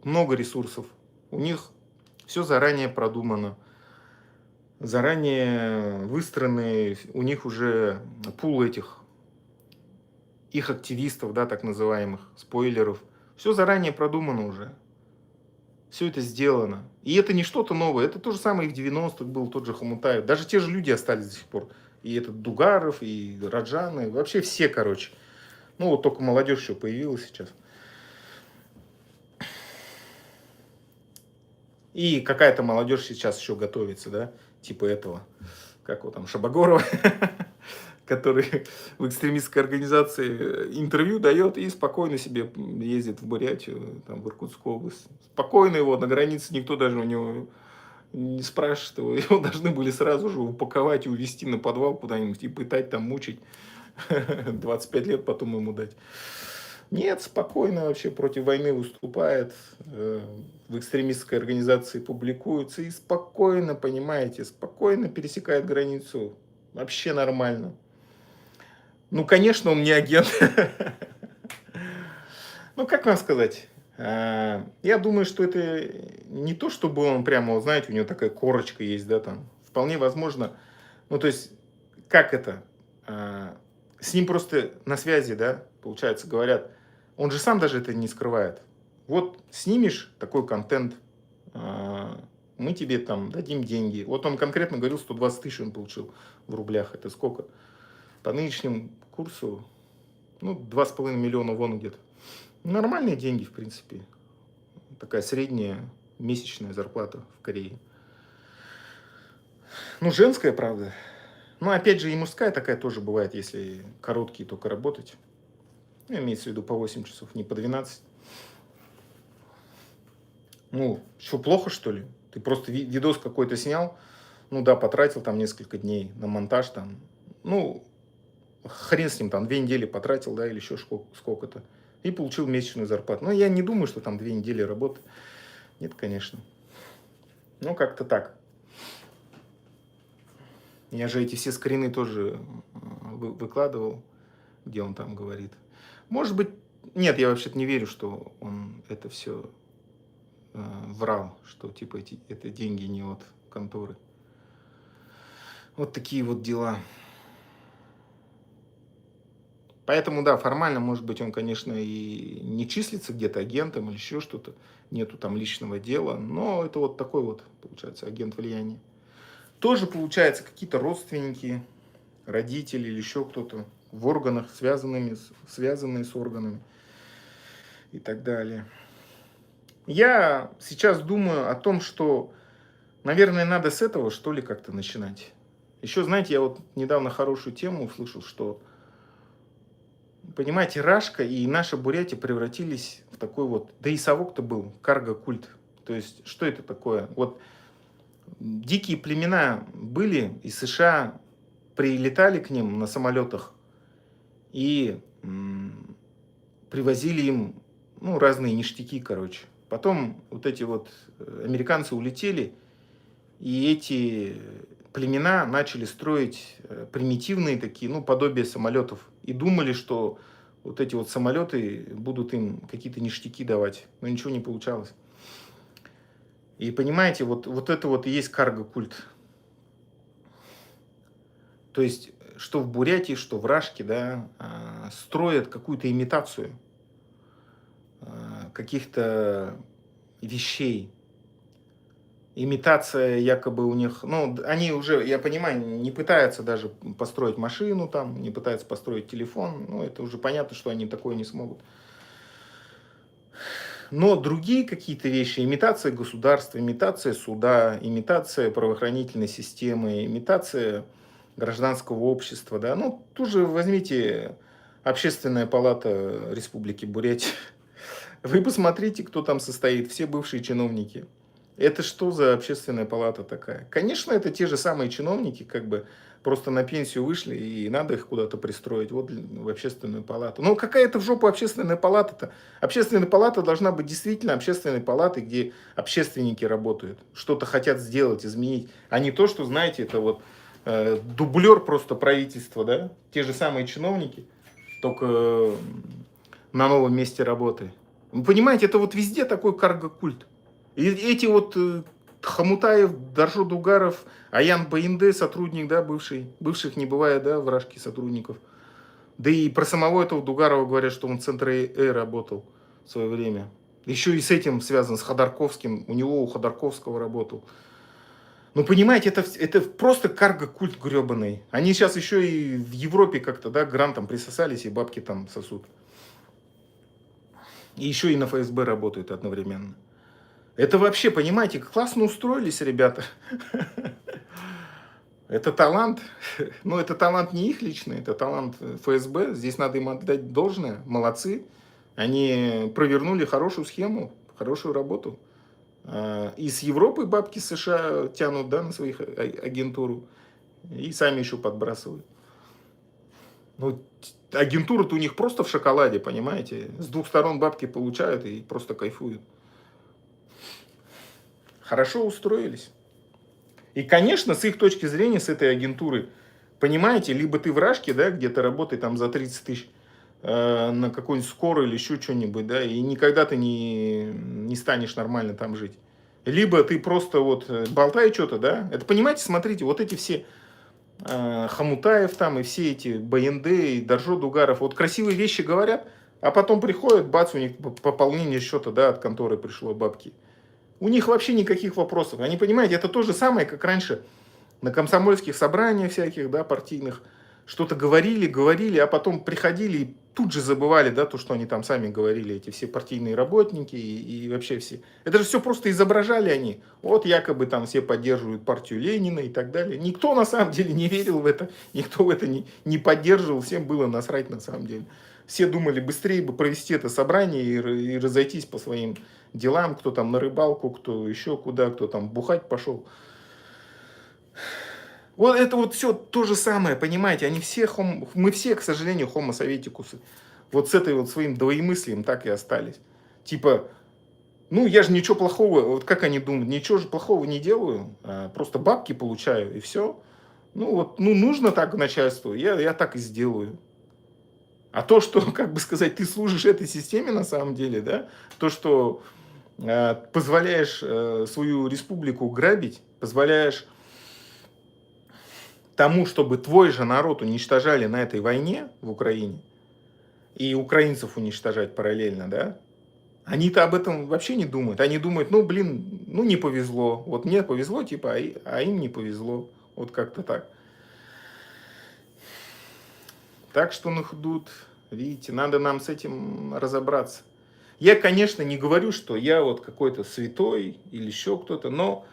A: много ресурсов. У них все заранее продумано. Заранее выстроены, у них уже пул этих, их активистов, да, так называемых, спойлеров. Все заранее продумано уже. Все это сделано. И это не что-то новое. Это то же самое и в 90-х был тот же Хомутаев. Даже те же люди остались до сих пор. И этот Дугаров, и Раджаны. Вообще все, короче. Ну, вот только молодежь еще появилась сейчас. И какая-то молодежь сейчас еще готовится, да? Типа этого. Как его там, Шабагорова. Который в экстремистской организации интервью дает и спокойно себе ездит в Бурятию, там, в Иркутскую область. Спокойно его на границе никто даже у него не спрашивает. Его должны были сразу же упаковать и увезти на подвал куда-нибудь и пытать, там, мучить. 25 лет потом ему дать. Нет, спокойно вообще против войны выступает, в экстремистской организации публикуется и спокойно, понимаете, спокойно пересекает границу. Вообще нормально. Ну, конечно, он не агент. Ну, как вам сказать? Я думаю, что это не то, чтобы он прямо, знаете, у него такая корочка есть, да, там. Вполне возможно. Ну, то есть, как это? С ним просто на связи, да, получается, говорят. Он же сам даже это не скрывает. Вот снимешь такой контент, мы тебе там дадим деньги. Вот он конкретно говорил, 120 тысяч он получил в рублях. Это сколько? По нынешнему курсу, ну, 2,5 миллиона вон где-то. Нормальные деньги, в принципе. Такая средняя месячная зарплата в Корее. Ну, женская, правда. Ну, опять же, и мужская такая тоже бывает, если короткие только работать. Ну, имеется в виду по 8 часов, не по 12. Ну, что, плохо, что ли? Ты просто видос какой-то снял, ну да, потратил там несколько дней на монтаж там. Ну, хрен с ним, там 2 недели потратил, да, или еще сколько-то. И получил месячную зарплату. Но я не думаю, что там 2 недели работы. Нет, конечно. Ну, как-то так. Я же эти все скрины тоже выкладывал, где он там говорит. Может быть, нет, я вообще-то не верю, что он это все врал, что типа это деньги не от конторы. Вот такие вот дела. Поэтому, да, формально, может быть, он, конечно, и не числится где-то агентом или еще что-то, нету там личного дела, но это вот такой вот, получается, агент влияния. Тоже, получается, какие-то родственники, родители или еще кто-то в органах, связанные с органами и так далее. Я сейчас думаю о том, что, наверное, надо с этого, что ли, как-то начинать. Еще, знаете, я вот недавно хорошую тему услышал, что, понимаете, Рашка и наша Бурятия превратились в такой вот, да и совок-то был, карго-культ. То есть, что это такое? Вот дикие племена были, и США прилетали к ним на самолетах и привозили им, ну, разные ништяки, короче. Потом вот эти вот американцы улетели, и эти племена начали строить примитивные такие, ну, подобие самолетов. И думали, что вот эти вот самолеты будут им какие-то ништяки давать. Но ничего не получалось. И понимаете, вот это вот и есть карго-культ. То есть, что в Бурятии, что в Рашке, да, строят какую-то имитацию каких-то вещей. Имитация якобы у них, ну, они уже, я понимаю, не пытаются даже построить машину там, не пытаются построить телефон, ну, это уже понятно, что они такое не смогут. Но другие какие-то вещи, имитация государства, имитация суда, имитация правоохранительной системы, имитация гражданского общества, да, ну, тут же возьмите Общественная палата Республики Бурятия. Вы посмотрите, кто там состоит, все бывшие чиновники. Это что за общественная палата такая? Конечно, это те же самые чиновники, как бы просто на пенсию вышли, и надо их куда-то пристроить, вот в общественную палату. Но какая-то в жопу общественная палата-то? Общественная палата должна быть действительно общественной палатой, где общественники работают, что-то хотят сделать, изменить, а не то, что, знаете, это вот дублер просто правительства, да? Те же самые чиновники, только на новом месте работы. Вы понимаете, это вот везде такой карго-культ. И эти вот Хамутаев, Даржо Дугаров, Аян Баинде, сотрудник, да, бывших не бывает, да, вражки сотрудников. Да и про самого этого Дугарова говорят, что он в центре работал в свое время. Еще и с этим связан, с Ходорковским. У него, у Ходорковского работал. Ну, понимаете, это просто карго-культ гребаный. Они сейчас еще и в Европе как-то, да, грантом присосались, и бабки там сосут. И еще и на ФСБ работают одновременно. Это вообще, понимаете, классно устроились ребята. Это талант. Но это талант не их личный, это талант ФСБ. Здесь надо им отдать должное. Молодцы. Они провернули хорошую схему, хорошую работу. Из Европы бабки США тянут, да, на своих агентуру. И сами еще подбрасывают. Ну, агентура-то у них просто в шоколаде, понимаете. С двух сторон бабки получают и просто кайфуют. Хорошо устроились. И, конечно, с их точки зрения, с этой агентуры, понимаете, либо ты в Рашке, да, где-то работай там за 30 тысяч на какой-нибудь скорой или еще что-нибудь, да, и никогда ты не станешь нормально там жить. Либо ты просто вот болтай что-то, да. Это, понимаете, смотрите, вот эти все Хамутаев там и все эти БНД и Даржо Дугаров, вот красивые вещи говорят, а потом приходят, бац, у них пополнение счета, да, от конторы пришло бабки. У них вообще никаких вопросов. Они, понимаете, это то же самое, как раньше на комсомольских собраниях всяких, да, партийных. Что-то говорили, а потом приходили и тут же забывали, да, то, что они там сами говорили, эти все партийные работники и вообще все. Это же все просто изображали они. Вот якобы там все поддерживают партию Ленина и так далее. Никто на самом деле не верил в это, никто в это не поддерживал, всем было насрать на самом деле. Все думали быстрее бы провести это собрание и разойтись по своим делам, кто там на рыбалку, кто еще куда, кто там бухать пошел. Вот это вот все то же самое, понимаете, они все, мы все, к сожалению, homo советикусы. Вот с этой вот своим двоемыслием так и остались. Типа, ну я же ничего плохого, вот как они думают, ничего же плохого не делаю, просто бабки получаю и все. Ну вот, ну нужно так начальству, я так и сделаю. А то, что, как бы сказать, ты служишь этой системе на самом деле, да, то, что позволяешь свою республику грабить, позволяешь тому, чтобы твой же народ уничтожали на этой войне в Украине, и украинцев уничтожать параллельно, да, они-то об этом вообще не думают. Они думают, ну, блин, ну, не повезло. Вот мне повезло, типа, а им не повезло. Вот как-то так. Так что на худут, видите, надо нам с этим разобраться. Я, конечно, не говорю, что я вот какой-то святой или еще кто-то, но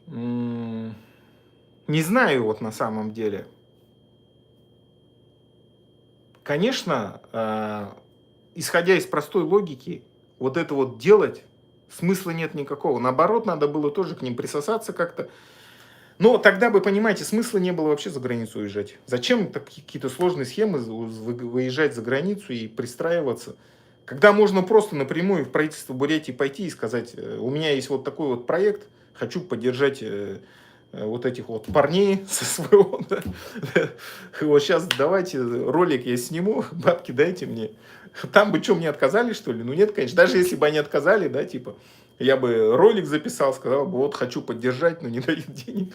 A: не знаю вот на самом деле. Конечно, исходя из простой логики, вот это вот делать смысла нет никакого. Наоборот, надо было тоже к ним присосаться как-то. Но тогда бы, понимаете, смысла не было вообще за границу уезжать. Зачем какие-то сложные схемы выезжать за границу и пристраиваться? Когда можно просто напрямую в правительство Бурятии пойти и сказать, у меня есть вот такой вот проект, хочу поддержать вот этих вот парней со СВО. Да. Вот сейчас давайте ролик я сниму, бабки дайте мне. Там бы что, мне отказали, что ли? Ну нет, конечно. Даже если бы они отказали, да, типа, я бы ролик записал, сказал бы, вот хочу поддержать, но не дают денег.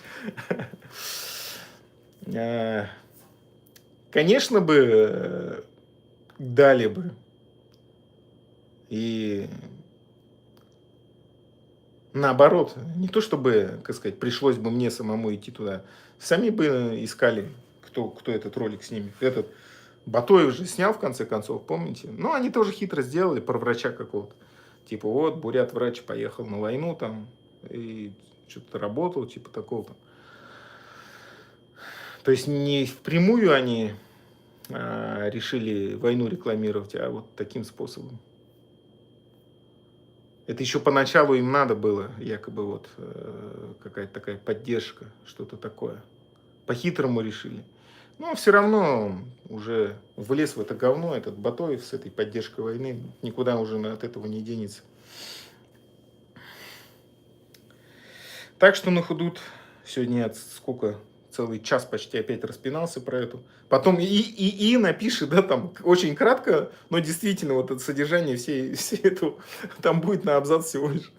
A: Конечно бы дали бы. И наоборот, не то чтобы, как сказать, пришлось бы мне самому идти туда. Сами бы искали, кто этот ролик снимет. Этот Батоев же снял, в конце концов, помните? Ну, они тоже хитро сделали про врача какого-то. Типа, вот, бурят-врач поехал на войну там и что-то работал, типа такого. То есть не впрямую они решили войну рекламировать, а вот таким способом. Это еще поначалу им надо было, якобы вот какая-то такая поддержка, что-то такое. По-хитрому решили. Но все равно уже влез в это говно этот Батоев с этой поддержкой войны. Никуда уже от этого не денется. Так что на худут сегодня я сколько, целый час почти опять распинался про эту. Потом и напишет, да, там очень кратко, но действительно вот это содержание всей этого, там будет на абзац всего лишь.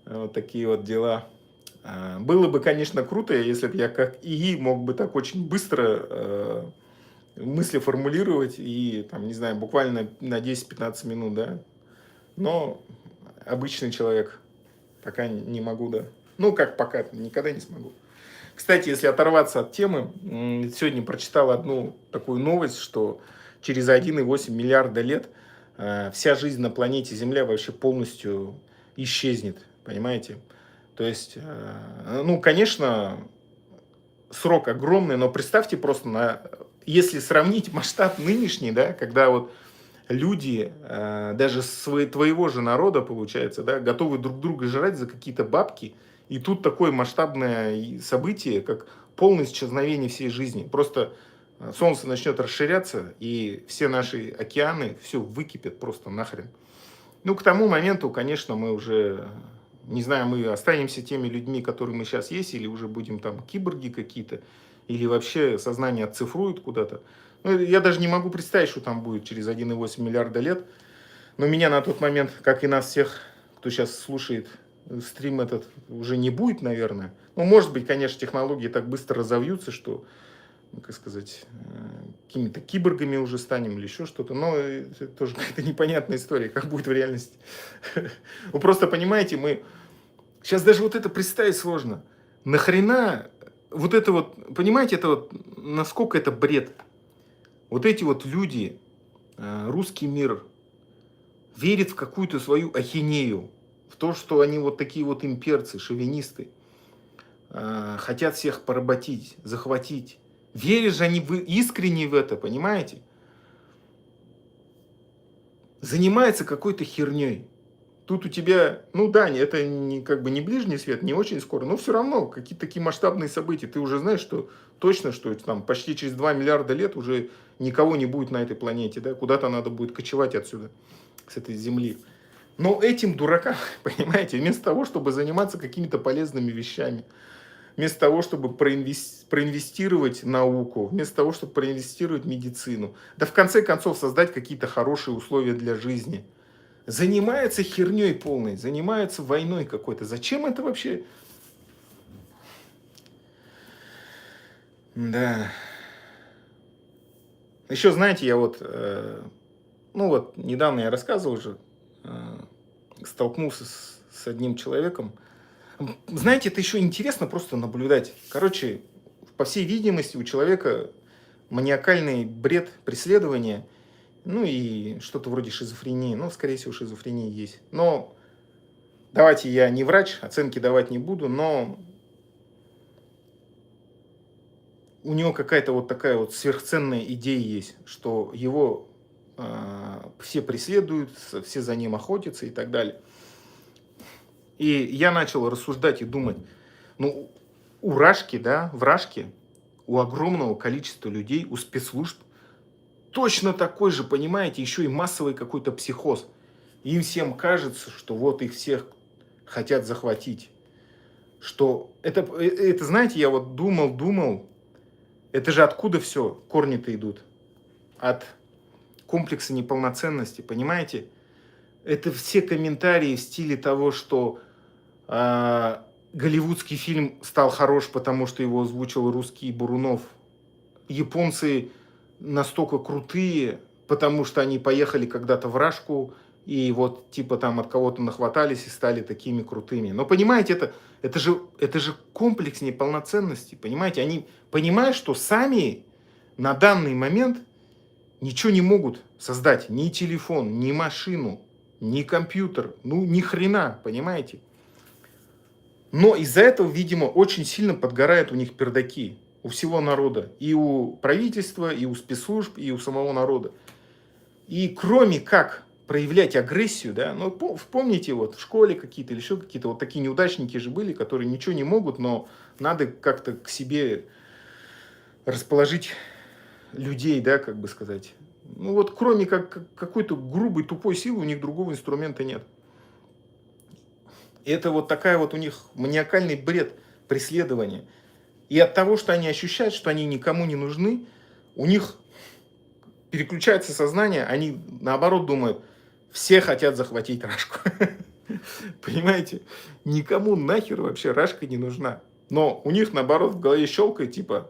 A: Вот такие вот дела. Было бы, конечно, круто, если бы я как ИИ мог бы так очень быстро мысли формулировать и, там, не знаю, буквально на 10-15 минут, да. Но обычный человек пока не могу, да. Ну, как пока, никогда не смогу. Кстати, если оторваться от темы, сегодня прочитал одну такую новость, что через 1,8 миллиарда лет вся жизнь на планете Земля вообще полностью исчезнет, понимаете? То есть, ну, конечно, срок огромный, но представьте просто, если сравнить масштаб нынешний, да, когда вот люди, даже твоего же народа, получается, да, готовы друг друга жрать за какие-то бабки, и тут такое масштабное событие, как полное исчезновение всей жизни. Просто солнце начнет расширяться, и все наши океаны, все выкипят просто нахрен. Ну, к тому моменту, конечно, мы уже, не знаю, мы останемся теми людьми, которые мы сейчас есть, или уже будем там киборги какие-то, или вообще сознание отцифруют куда-то. Ну, я даже не могу представить, что там будет через 1,8 миллиарда лет. Но меня на тот момент, как и нас всех, кто сейчас слушает стрим этот, уже не будет, наверное. Ну, может быть, конечно, технологии так быстро разовьются, что, ну, как сказать, какими-то киборгами уже станем или еще что-то. Но это тоже какая-то непонятная история, как будет в реальности. Вы просто понимаете, мы... Сейчас даже вот это представить сложно. Нахрена вот это вот... Понимаете, это вот... Насколько это бред? Вот эти вот люди, русский мир, верит в какую-то свою ахинею, в то, что они вот такие вот имперцы, шовинисты, хотят всех поработить, захватить. Верят же они искренне в это, понимаете? Занимается какой-то херней. Тут у тебя, ну да, это не, как бы не ближний свет, не очень скоро, но все равно какие-то такие масштабные события. Ты уже знаешь, что точно, что там почти через 2 миллиарда лет уже никого не будет на этой планете, да, куда-то надо будет кочевать отсюда, с этой земли. Но этим дуракам, понимаете, вместо того, чтобы заниматься какими-то полезными вещами, вместо того, чтобы проинвестировать в науку, вместо того, чтобы проинвестировать в медицину, да в конце концов создать какие-то хорошие условия для жизни, занимается херней полной, занимается войной какой-то. Зачем это вообще? Да. Еще, знаете, я вот, ну вот, недавно я рассказывал уже, столкнулся с одним человеком. Знаете, это еще интересно просто наблюдать. Короче, по всей видимости, у человека маниакальный бред преследования, ну и что-то вроде шизофрении. Ну, скорее всего, шизофрения есть. Но давайте я не врач, оценки давать не буду, но у него какая-то вот такая вот сверхценная идея есть, что его все преследуют, все за ним охотятся и так далее. И я начал рассуждать и думать, ну, у Рашки, да, в Рашке, у огромного количества людей, у спецслужб точно такой же, понимаете, еще и массовый какой-то психоз. Им всем кажется, что вот их всех хотят захватить. Что это, знаете, я вот думал, это же откуда все корни-то идут? От комплекса неполноценности, понимаете? Это все комментарии в стиле того, что голливудский фильм стал хорош, потому что его озвучил русский Бурунов. Японцы настолько крутые, потому что они поехали когда-то в Рашку и вот типа там от кого-то нахватались и стали такими крутыми. Но понимаете, это же комплекс неполноценности, понимаете? Они понимают, что сами на данный момент ничего не могут создать. Ни телефон, ни машину, ни компьютер, ну ни хрена, понимаете? Но из-за этого, видимо, очень сильно подгорают у них пердаки. У всего народа. И у правительства, и у спецслужб, и у самого народа. И кроме как проявлять агрессию, да, ну, вспомните, вот в школе какие-то или еще какие-то вот такие неудачники же были, которые ничего не могут, но надо как-то к себе расположить людей, да, как бы сказать. Ну вот кроме как какой-то грубой, тупой силы у них другого инструмента нет. И это вот такая вот у них маниакальный бред преследования. И от того, что они ощущают, что они никому не нужны, у них переключается сознание, они наоборот думают, все хотят захватить Рашку. Понимаете? Никому нахер вообще Рашка не нужна. Но у них наоборот в голове щелкает, типа,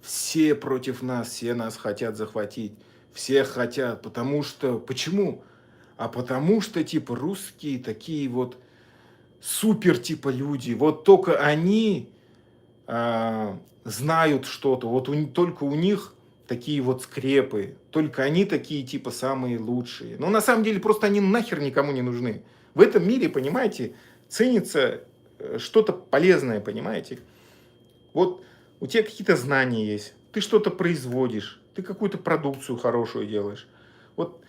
A: все против нас, все нас хотят захватить. Все хотят, потому что... Почему? А потому что, типа, русские такие вот супер, типа, люди. Вот только они знают что-то. Вот только у них такие вот скрепы. Только они такие, типа, самые лучшие. Но на самом деле просто они нахер никому не нужны. В этом мире, понимаете, ценится что-то полезное, понимаете? Вот у тебя какие-то знания есть, ты что-то производишь, ты какую-то продукцию хорошую делаешь. Вот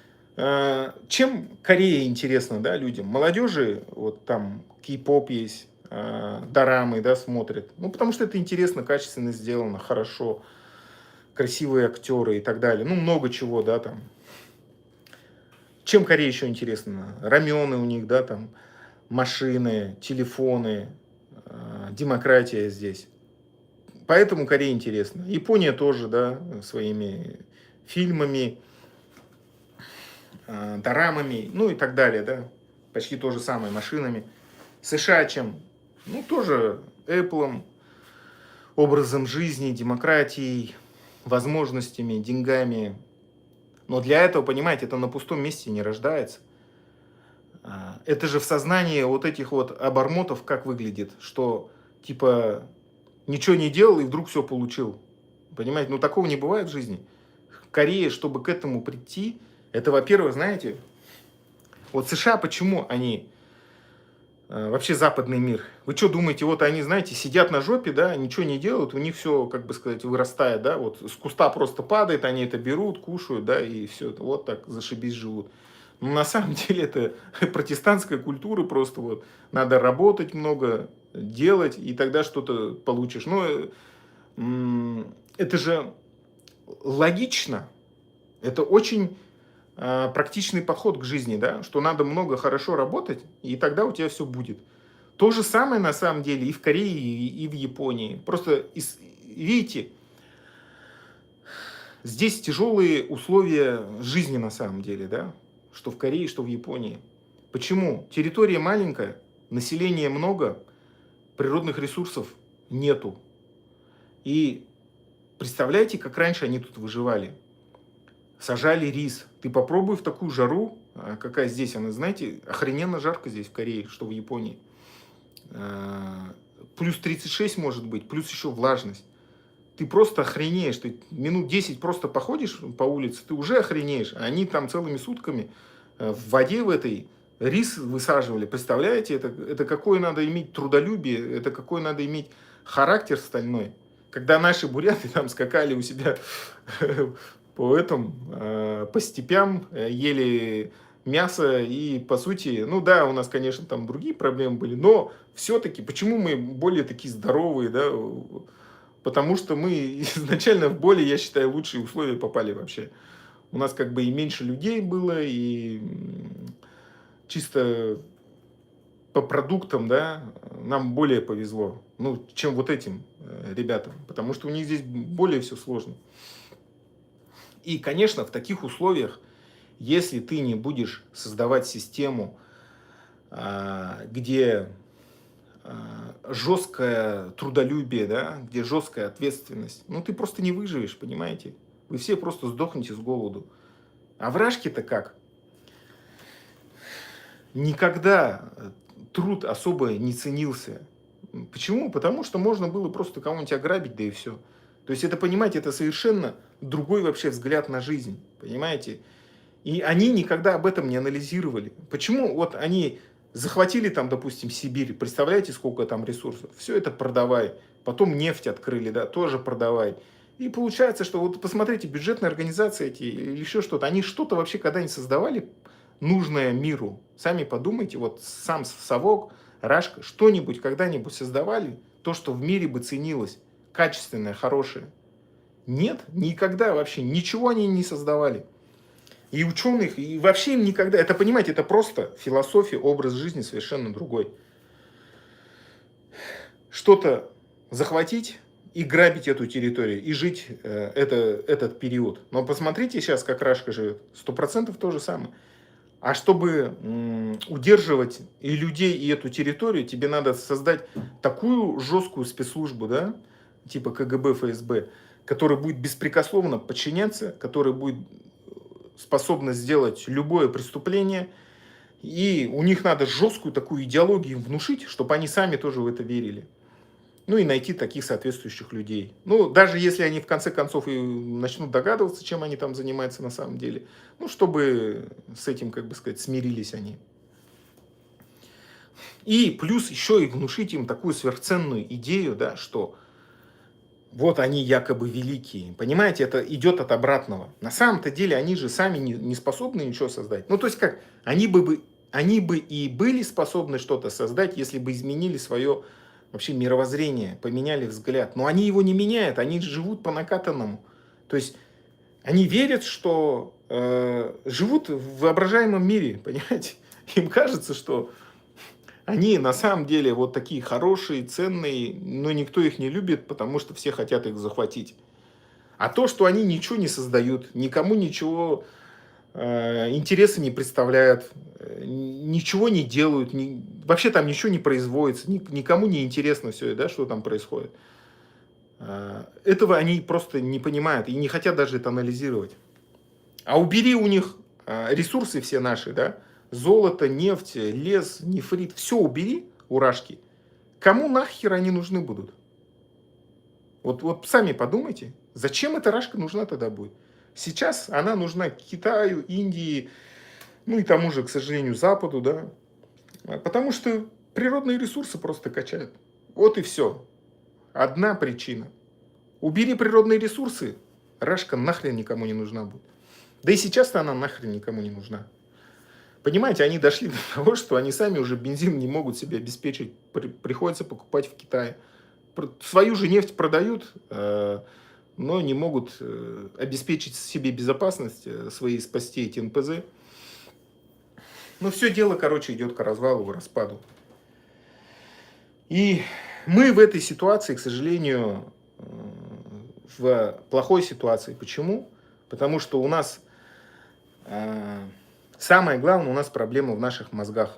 A: чем Корея интересна, да, людям? Молодежи, вот там кей-поп есть, дорамы, да, смотрят. Ну, потому что это интересно, качественно сделано, хорошо, красивые актеры и так далее. Ну, много чего, да, там. Чем Корея еще интересна? Рамены у них, да, там, машины, телефоны, демократия здесь. Поэтому Корея интересна. Япония тоже, да, своими фильмами, дорамами, ну и так далее, да. Почти то же самое, машинами. США чем? Ну, тоже Apple, образом жизни, демократией, возможностями, деньгами. Но для этого, понимаете, это на пустом месте не рождается. Это же в сознании вот этих вот обормотов как выглядит, что типа ничего не делал и вдруг все получил. Понимаете, ну такого не бывает в жизни. Корея, чтобы к этому прийти, это, во-первых, знаете, вот США, почему они вообще западный мир? Вы что думаете, вот они, знаете, сидят на жопе, да, ничего не делают, у них все, как бы сказать, вырастает, да, вот с куста просто падает, они это берут, кушают, да, и все, вот так зашибись живут. Но на самом деле это протестантская культура, просто вот надо работать много, делать, и тогда что-то получишь. Но это же логично, это очень практичный подход к жизни, да, что надо много хорошо работать, и тогда у тебя все будет. То же самое на самом деле и в Корее, и в Японии. Просто, видите, здесь тяжелые условия жизни на самом деле, да, что в Корее, что в Японии. Почему? Территория маленькая, населения много, природных ресурсов нету. И представляете, как раньше они тут выживали? Сажали рис. Ты попробуй в такую жару, какая здесь, она, знаете, охрененно жарко здесь в Корее, что в Японии. Плюс 36 может быть, плюс еще влажность. Ты просто охренеешь. Ты минут 10 просто походишь по улице, ты уже охренеешь. Они там целыми сутками в воде в этой рис высаживали. Представляете, это какое надо иметь трудолюбие, это какой надо иметь характер стальной. Когда наши буряты там скакали у себя по степям, ели мясо, и по сути, ну да, у нас, конечно, там другие проблемы были, но все-таки, почему мы более такие здоровые, да, потому что мы изначально в более, я считаю, лучшие условия попали вообще. У нас как бы и меньше людей было, и чисто по продуктам, да, нам более повезло, ну, чем вот этим ребятам, потому что у них здесь более все сложно. И, конечно, в таких условиях, если ты не будешь создавать систему, где жесткое трудолюбие, да, где жесткая ответственность, ну ты просто не выживешь, понимаете? Вы все просто сдохнете с голоду. А в Рашке-то как? Никогда труд особо не ценился. Почему? Потому что можно было просто кого-нибудь ограбить, да и все. То есть это, понимаете, это совершенно другой вообще взгляд на жизнь, понимаете? И они никогда об этом не анализировали. Почему вот они захватили там, допустим, Сибирь, представляете, сколько там ресурсов? Все это продавай. Потом нефть открыли, да, тоже продавай. И получается, что вот посмотрите, бюджетные организации эти или еще что-то, они что-то вообще когда-нибудь создавали нужное миру? Сами подумайте, вот сам совок, Рашка, что-нибудь когда-нибудь создавали? То, что в мире бы ценилось, качественное, хорошее? Нет, никогда вообще, ничего они не создавали. И ученых, и вообще им никогда... Это, понимаете, это просто философия, образ жизни совершенно другой. Что-то захватить и грабить эту территорию, и жить этот период. Но посмотрите сейчас, как Рашка живет. 100% то же самое. А чтобы удерживать и людей, и эту территорию, тебе надо создать такую жесткую спецслужбу, да, типа КГБ, ФСБ, которая будет беспрекословно подчиняться, которая будет способна сделать любое преступление, и у них надо жесткую такую идеологию внушить, чтобы они сами тоже в это верили. Ну и найти таких соответствующих людей. Ну, даже если они в конце концов и начнут догадываться, чем они там занимаются на самом деле, ну, чтобы с этим, как бы сказать, смирились они. И плюс еще и внушить им такую сверхценную идею, да, что вот они якобы великие. Понимаете, это идет от обратного. На самом-то деле они же сами не способны ничего создать. Ну, то есть как, они бы и были способны что-то создать, если бы изменили свое вообще мировоззрение, поменяли взгляд. Но они его не меняют, они живут по накатанному. То есть они верят, что живут в воображаемом мире, понимаете? Им кажется, что они на самом деле вот такие хорошие, ценные, но никто их не любит, потому что все хотят их захватить. А то, что они ничего не создают, никому ничего интереса не представляют, ничего не делают, вообще там ничего не производится, никому не интересно все, да, что там происходит. Этого они просто не понимают и не хотят даже это анализировать. А убери у них ресурсы все наши, да, золото, нефть, лес, нефрит, все убери у Рашки. Кому нахер они нужны будут? Вот сами подумайте, зачем эта Рашка нужна тогда будет? Сейчас она нужна Китаю, Индии, ну и тому же, к сожалению, Западу, да. Потому что природные ресурсы просто качают. Вот и все. Одна причина. Убери природные ресурсы, Рашка нахрен никому не нужна будет. Да и сейчас-то она нахрен никому не нужна. Понимаете, они дошли до того, что они сами уже бензин не могут себе обеспечить. Приходится покупать в Китае. Свою же нефть продают, но не могут обеспечить себе безопасность, свои спасти эти НПЗ. Ну, все дело, короче, идет к развалу, к распаду. И мы в этой ситуации, к сожалению, в плохой ситуации. Почему? Потому что у нас самое главное, у нас проблема в наших мозгах,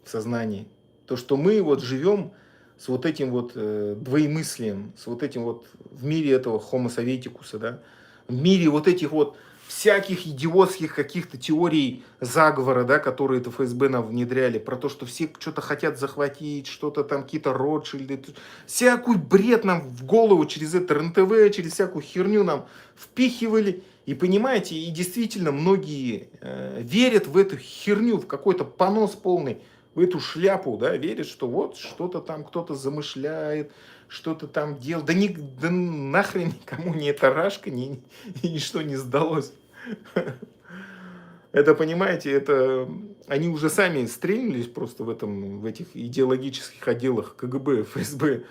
A: в сознании. То, что мы вот живем с вот этим вот двоемыслием, с вот этим вот в мире этого homo советикуса, да, в мире вот этих вот всяких идиотских каких-то теорий заговора, да, которые это ФСБ нам внедряли, про то, что все что-то хотят захватить, что-то там, какие-то Ротшильды, всякую бред нам в голову через это РНТВ, через всякую херню нам впихивали. И понимаете, и действительно многие верят в эту херню, в какой-то понос полный, в эту шляпу, да, верят, что вот что-то там кто-то замышляет, что-то там делает. Да нахрен никому ни эта Рашка, ничто не сдалось. Это, понимаете, это они уже сами стрельнулись просто в этих идеологических отделах КГБ, ФСБ,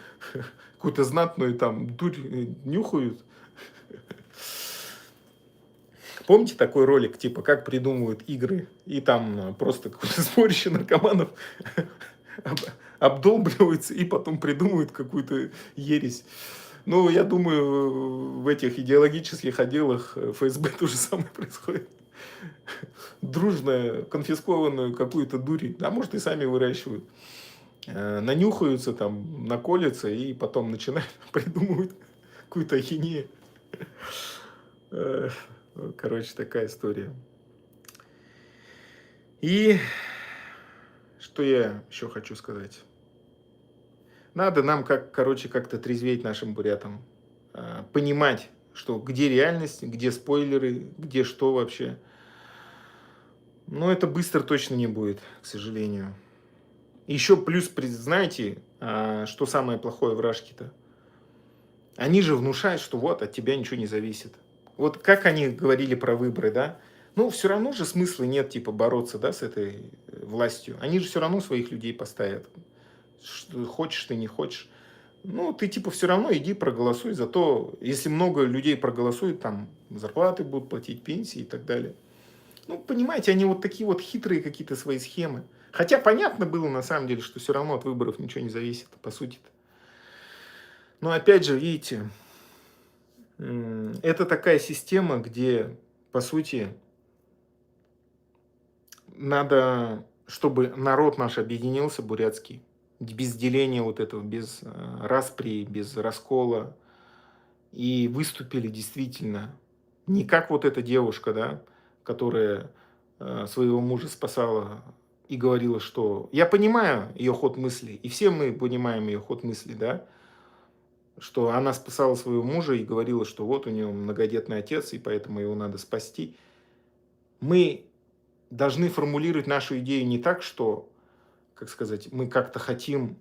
A: какую-то знатную там дурь нюхают. Помните такой ролик, типа, как придумывают игры, и там просто какое-то сборище наркоманов об- обдолбливаются и потом придумывают какую-то ересь. Ну, я думаю, в этих идеологических отделах ФСБ то же самое происходит. Дружно конфискованную какую-то дурь, а может и сами выращивают, нанюхаются там, наколятся и потом начинают придумывать какую-то ахинею. Э, Короче, такая история. И что я еще хочу сказать? Надо нам, короче, как-то трезветь нашим бурятам. Понимать, что где реальность, где спойлеры, где что вообще. Но это быстро точно не будет, к сожалению. Еще плюс, знаете, что самое плохое в Рашке-то? Они же внушают, что вот от тебя ничего не зависит. Вот как они говорили про выборы, да? Ну, все равно же смысла нет, типа, бороться, да, с этой властью. Они же все равно своих людей поставят. Что, хочешь ты, не хочешь. Ну, ты, типа, все равно иди проголосуй. Зато, если много людей проголосует, там, зарплаты будут платить, пенсии и так далее. Ну, понимаете, они вот такие вот хитрые какие-то свои схемы. Хотя понятно было, на самом деле, что все равно от выборов ничего не зависит, по сути-то. Но опять же, видите, это такая система, где, по сути, надо, чтобы народ наш объединился, бурятский, без деления вот этого, без распри, без раскола, и выступили действительно не как вот эта девушка, да, которая своего мужа спасала и говорила, что... Я понимаю ее ход мысли, и все мы понимаем ее ход мысли, да, что она спасала своего мужа и говорила, что вот у нее многодетный отец, и поэтому его надо спасти. Мы должны формулировать нашу идею не так, что, как сказать, мы как-то хотим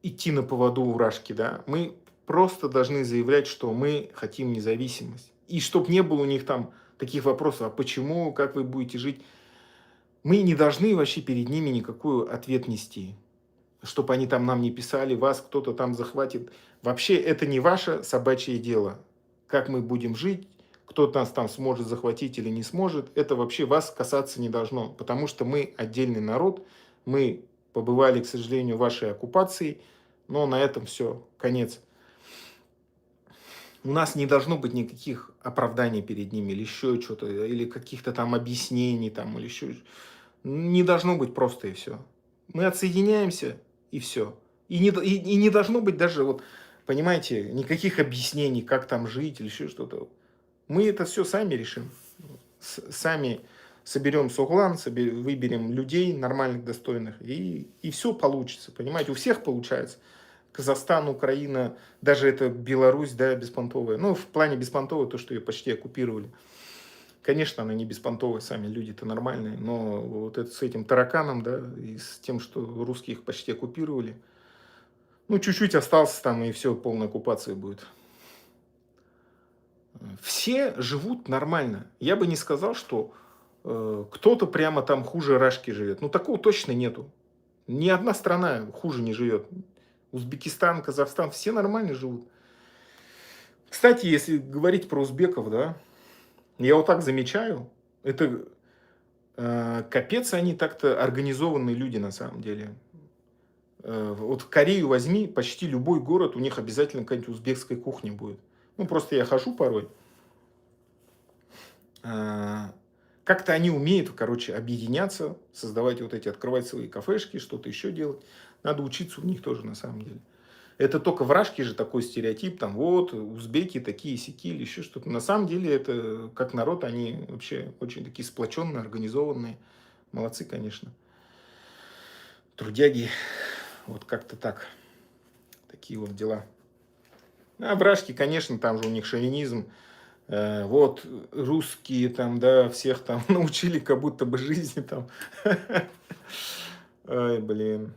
A: идти на поводу у Рашки, да. Мы просто должны заявлять, что мы хотим независимость. И чтобы не было у них там таких вопросов, а почему, как вы будете жить. Мы не должны вообще перед ними никакой ответ нести. Чтобы они там нам не писали, вас кто-то там захватит. Вообще это не ваше собачье дело. Как мы будем жить, кто нас там сможет захватить или не сможет, это вообще вас касаться не должно. Потому что мы отдельный народ, мы побывали, к сожалению, в вашей оккупации, но на этом все, конец. У нас не должно быть никаких оправданий перед ними, или еще что-то, или каких-то там объяснений, там, или еще. Не должно быть просто и все. Мы отсоединяемся, и все. И не должно быть даже, вот, понимаете, никаких объяснений, как там жить или еще что-то. Мы это все сами решим. Сами соберем соглан, выберем людей нормальных, достойных, и все получится, понимаете, у всех получается. Казахстан, Украина, даже это Беларусь, да, беспонтовая. Ну, в плане беспонтовой, то, что ее почти оккупировали. Конечно, она не беспонтовая, сами люди-то нормальные, но вот это с этим тараканом, да, и с тем, что русских почти оккупировали, ну, чуть-чуть остался там, и все, полная оккупация будет. Все живут нормально. Я бы не сказал, что кто-то прямо там хуже Рашки живет. Ну, такого точно нету. Ни одна страна хуже не живет. Узбекистан, Казахстан, все нормально живут. Кстати, если говорить про узбеков, да, я вот так замечаю, это капец, они так-то организованные люди на самом деле. Вот в Корею возьми, почти любой город, у них обязательно какая-нибудь узбекская кухня будет. Ну, просто я хожу порой. Как-то они умеют, короче, объединяться, создавать вот эти, открывать свои кафешки, что-то еще делать. Надо учиться у них тоже, на самом деле. Это только в Рашке же такой стереотип, там вот, узбеки такие сяки или еще что-то. На самом деле это, как народ, они вообще очень такие сплоченные, организованные. Молодцы, конечно. Трудяги. Вот как-то так. Такие вот дела. А в Рашке, конечно, там же у них шовинизм. Вот русские там, да, всех там научили как будто бы жизни там. Ой, блин.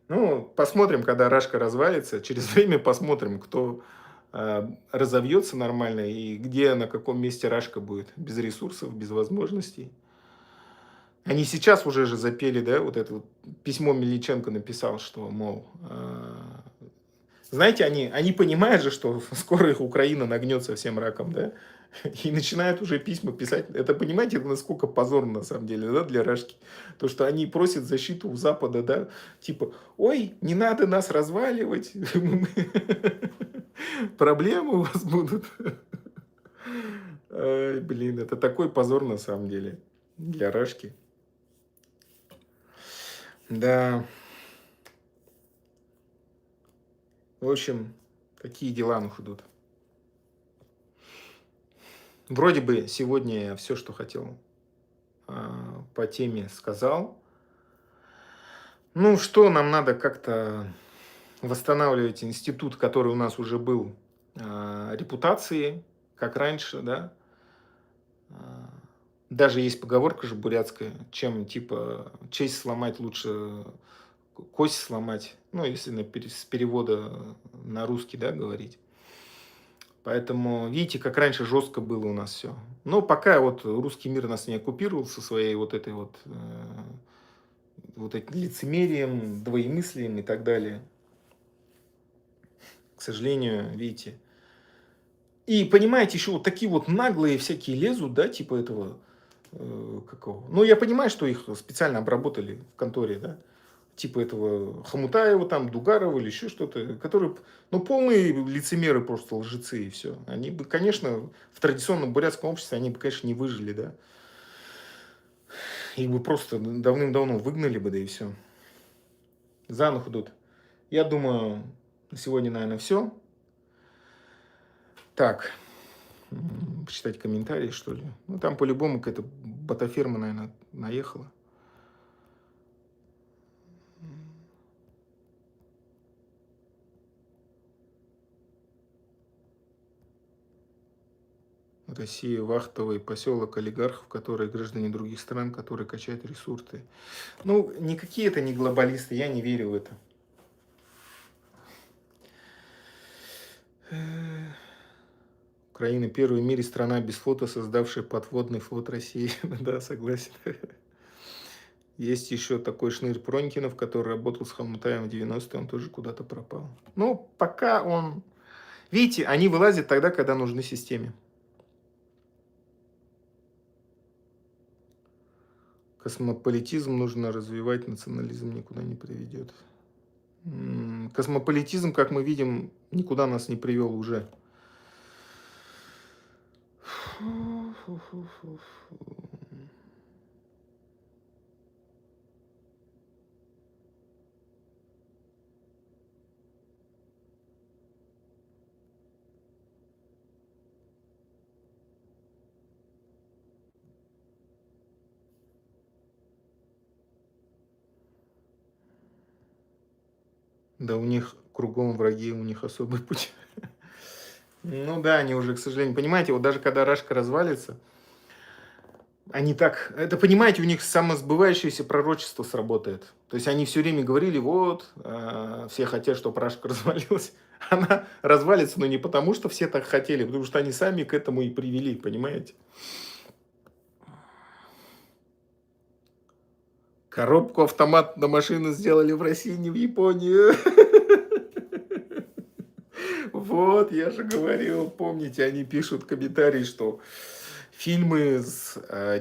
A: Ну, посмотрим, когда Рашка развалится. Через время посмотрим, кто разовьется нормально, и где, на каком месте Рашка будет, без ресурсов, без возможностей. Они сейчас уже же запели, да, вот это вот письмо Мельниченко написал, что, мол, знаете, они понимают же, что скоро их Украина нагнется всем раком, да, и начинают уже письма писать. Это, понимаете, это насколько позорно, на самом деле, да, для Рашки. То, что они просят защиту у Запада, да, типа, ой, не надо нас разваливать, проблемы у вас будут. Ай, блин, это такой позор, на самом деле, для Рашки. Да, в общем, такие дела ну идут. Вроде бы сегодня я все, что хотел, по теме сказал. Ну, что нам надо как-то восстанавливать институт, который у нас уже был, репутации, как раньше, да. А, Даже есть поговорка же бурятская, чем типа честь сломать лучше кость сломать, ну, если с перевода на русский, да, говорить. Поэтому, видите, как раньше жестко было у нас все. Но пока вот русский мир нас не оккупировал со своей вот этой вот этим лицемерием, двоемыслием и так далее. К сожалению, видите. И понимаете, еще вот такие вот наглые всякие лезут, да, типа этого, какого. Ну, я понимаю, что их специально обработали в конторе, да, типа этого Хомутаева, там, Дугарова или еще что-то, которые, ну, полные лицемеры, просто лжецы и все. Они бы, конечно, в традиционном бурятском обществе, они бы, конечно, не выжили, да. Их бы просто давным-давно выгнали бы, да и все. За ногу идут. Я думаю, на сегодня, наверное, все. Так, почитать комментарии, что ли. Ну, там по-любому какая-то ботаферма, наверное, наехала. Россия, вахтовый поселок олигархов, которые граждане других стран, которые качают ресурсы. Ну, никакие это не глобалисты, я не верю в это. Украина первая в мире страна без флота, создавшая подводный флот России. Да, согласен. Есть еще такой шнырь Пронькинов, который работал с Хомутаем в 90-е, он тоже куда-то пропал. Ну, пока он... Видите, они вылазят тогда, когда нужны системе. Космополитизм нужно развивать, национализм никуда не приведет. Космополитизм, как мы видим, никуда нас не привел уже. Да у них кругом враги, у них особый путь. Ну да, они уже, к сожалению, понимаете, вот даже когда Рашка развалится, они так, это понимаете, у них самосбывающееся пророчество сработает. То есть они все время говорили, вот, все хотят, чтобы Рашка развалилась. Она развалится, но не потому, что все так хотели, потому что они сами к этому и привели, понимаете? Коробку автомат на машину сделали в России, не в Японии. Вот, я же говорил, помните, они пишут комментарии, что фильмы с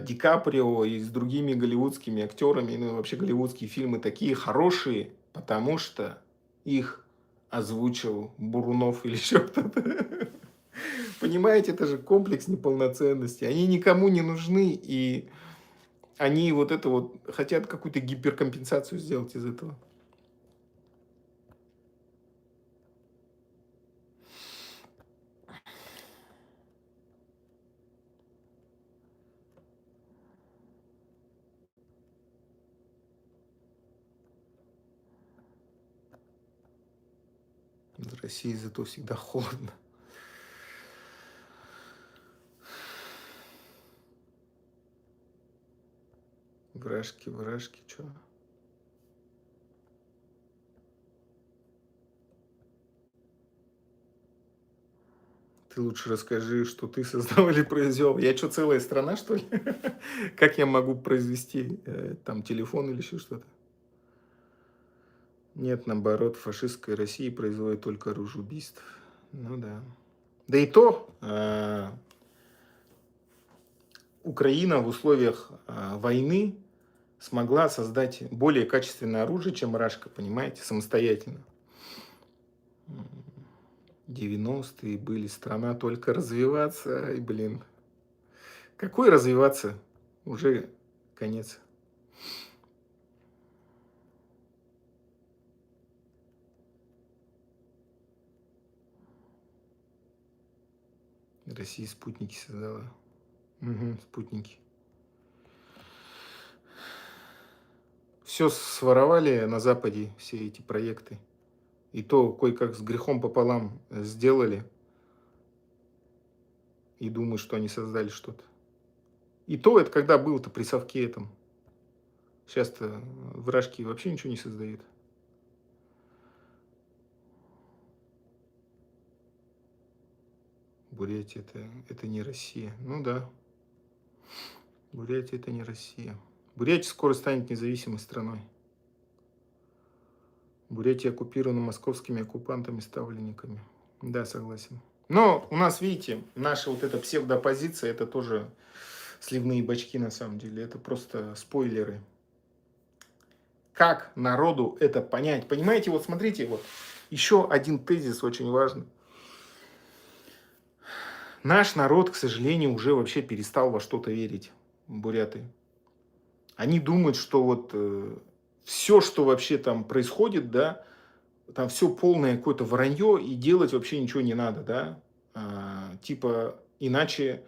A: Ди Каприо и с другими голливудскими актерами, ну и вообще голливудские фильмы такие хорошие, потому что их озвучил Бурунов или еще кто-то. Понимаете, это же комплекс неполноценности. Они никому не нужны, и они вот это вот хотят какую-то гиперкомпенсацию сделать из этого. В России зато всегда холодно. Вражки, что? Ты лучше расскажи, что ты создал или произвел. Я что, целая страна, что ли? Как я могу произвести там телефон или еще что-то? Нет, наоборот, фашистская Россия производит только оружие убийств. Ну да. Да и то, Украина в условиях войны смогла создать более качественное оружие, чем Рашка, понимаете, самостоятельно. 90-е были, страна только развиваться, и, блин, какой развиваться? Уже конец. Россия спутники создала. Угу, спутники. Все своровали на Западе, все эти проекты. И то кое-как с грехом пополам сделали. И думают, что они создали что-то. И то это когда было-то при совке этом. Сейчас-то вражки вообще ничего не создают. Бурятия это не Россия. Ну да. Бурятия это не Россия. Бурятия скоро станет независимой страной. Бурятия оккупирована московскими оккупантами-ставленниками. Да, согласен. Но у нас, видите, наша вот эта псевдооппозиция, это тоже сливные бачки на самом деле. Это просто спойлеры. Как народу это понять? Понимаете, вот смотрите, вот еще один тезис очень важный. Наш народ, к сожалению, уже вообще перестал во что-то верить, буряты. Они думают, что вот все, что вообще там происходит, да, там все полное какое-то вранье, и делать вообще ничего не надо, да. Типа, иначе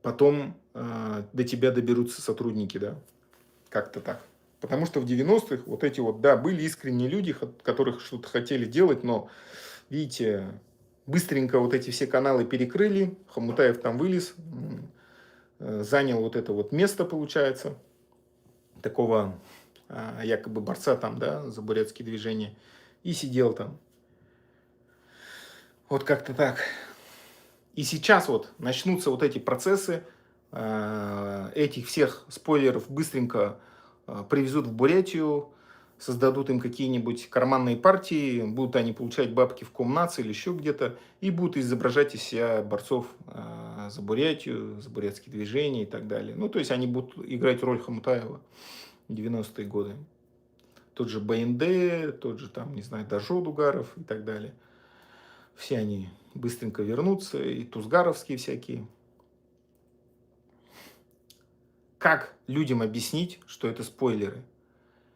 A: потом до тебя доберутся сотрудники, да. Как-то так. Потому что в 90-х вот эти вот, да, были искренние люди, которых что-то хотели делать, но, видите, быстренько вот эти все каналы перекрыли, Хомутаев там вылез, занял вот это вот место, получается, такого якобы борца там, да, за бурятские движения, и сидел там. Вот как-то так. И сейчас вот начнутся вот эти процессы, этих всех спойлеров быстренько привезут в Бурятию, создадут им какие-нибудь карманные партии, будут они получать бабки в Комнате или еще где-то, и будут изображать из себя борцов за Бурятию, за бурятские движения и так далее. Ну, то есть они будут играть роль Хомутаева в 90-е годы. Тот же БНД, тот же там, не знаю, Дажо Дугаров и так далее. Все они быстренько вернутся, и тузгаровские всякие. Как людям объяснить, что это спойлеры?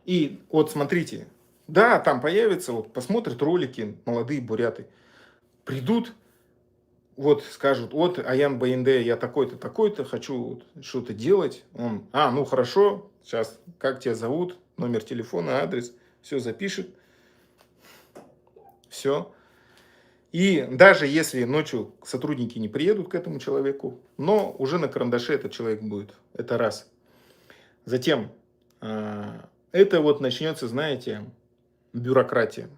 A: И вот смотрите, да, там появится, вот посмотрят ролики молодые буряты, придут, вот скажут, вот Аян Баинде, я такой-то, такой-то, хочу вот что-то делать. Он, ну хорошо, сейчас, как тебя зовут, номер телефона, адрес, все запишет, все. И даже если ночью сотрудники не приедут к этому человеку, но уже на карандаше этот человек будет. Это раз. Затем, это вот начнется, знаете, бюрократия.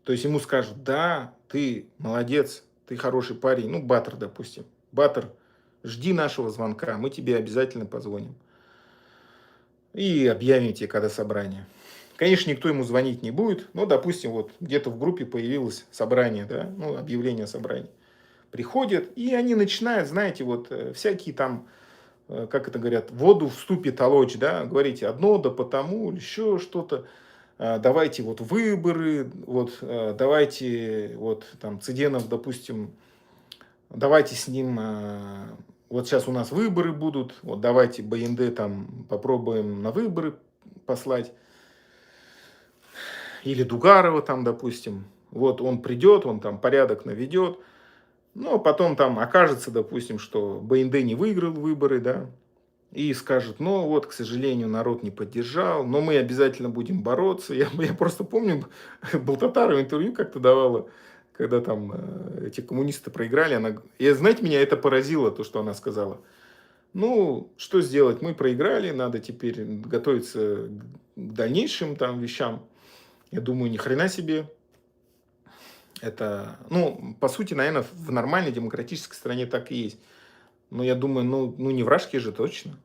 A: То есть ему скажут, да, ты молодец, ты хороший парень, ну, Батыр, допустим. Батыр, жди нашего звонка, мы тебе обязательно позвоним. И объявим тебе, когда собрание. Конечно, никто ему звонить не будет, но, допустим, вот где-то в группе появилось собрание, да, ну, объявление о собрании. Приходят, и они начинают, знаете, вот всякие там, как это говорят, воду в ступе толочь, да, говорите одно, да потому, или еще что-то. Давайте вот выборы, вот давайте вот там Цыденов, допустим, давайте с ним, вот сейчас у нас выборы будут, вот давайте БНД там попробуем на выборы послать. Или Дугарова там, допустим, вот он придет, он там порядок наведет, но потом там окажется, допустим, что БНД не выиграл выборы, да, и скажет, ну вот, к сожалению, народ не поддержал, но мы обязательно будем бороться. Я просто помню, Балтатарова интервью как-то давала, когда там эти коммунисты проиграли, и знаете, меня это поразило, то, что она сказала. Ну, что сделать, мы проиграли, надо теперь готовиться к дальнейшим там вещам. Я думаю, ни хрена себе. Это, ну, по сути, наверное, в нормальной демократической стране так и есть. Но я думаю, ну не вражки же точно.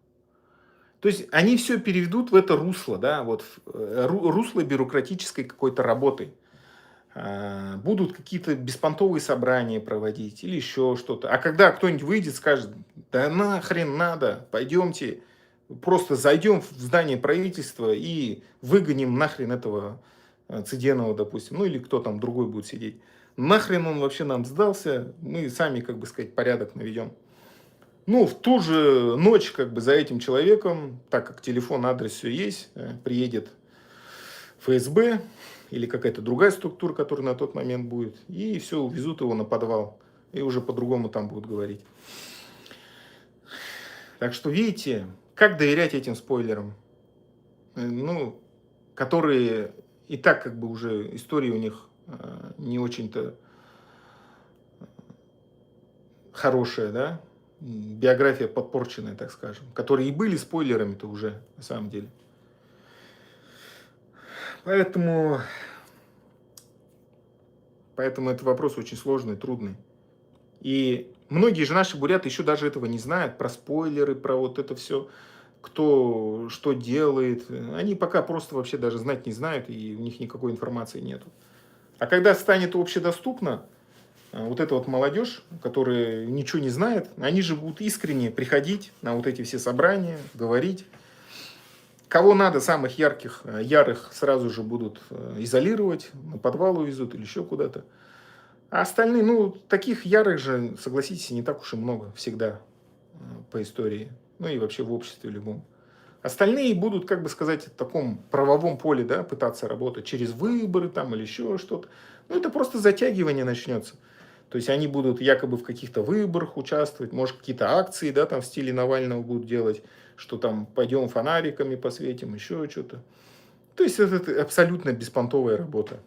A: То есть они все переведут в это русло, да, вот русло бюрократической какой-то работы. Будут какие-то беспонтовые собрания проводить или еще что-то. А когда кто-нибудь выйдет, скажет, да нахрен надо, пойдемте, просто зайдем в здание правительства и выгоним нахрен этого Цыденова, допустим, ну или кто там другой будет сидеть. Нахрен он вообще нам сдался, мы сами, как бы сказать, порядок наведем. Ну, в ту же ночь, как бы, за этим человеком, так как телефон, адрес, все есть, приедет ФСБ или какая-то другая структура, которая на тот момент будет, и все, увезут его на подвал. И уже по-другому там будут говорить. Так что, видите, как доверять этим спойлерам? Ну, которые и так, как бы, уже история у них не очень-то хорошая, да? Биография подпорченная, так скажем. Которые и были спойлерами-то уже, на самом деле. Поэтому этот вопрос очень сложный, трудный. И многие же наши буряты еще даже этого не знают, про спойлеры, про вот это все, кто что делает. Они пока просто вообще даже знать не знают, и у них никакой информации нету. А когда станет общедоступно, вот эта вот молодежь, которая ничего не знает, они же будут искренне приходить на вот эти все собрания, говорить. Кого надо, самых ярких, ярых, сразу же будут изолировать, на подвал увезут или еще куда-то. А остальные, ну, таких ярых же, согласитесь, не так уж и много всегда по истории. Ну и вообще в обществе любом. Остальные будут, как бы сказать, в таком правовом поле, да, пытаться работать через выборы там или еще что-то. Ну, это просто затягивание начнется. То есть они будут якобы в каких-то выборах участвовать, может, какие-то акции, да, там в стиле Навального будут делать, что там пойдем фонариками посветим, еще что-то. То есть это абсолютно беспонтовая работа.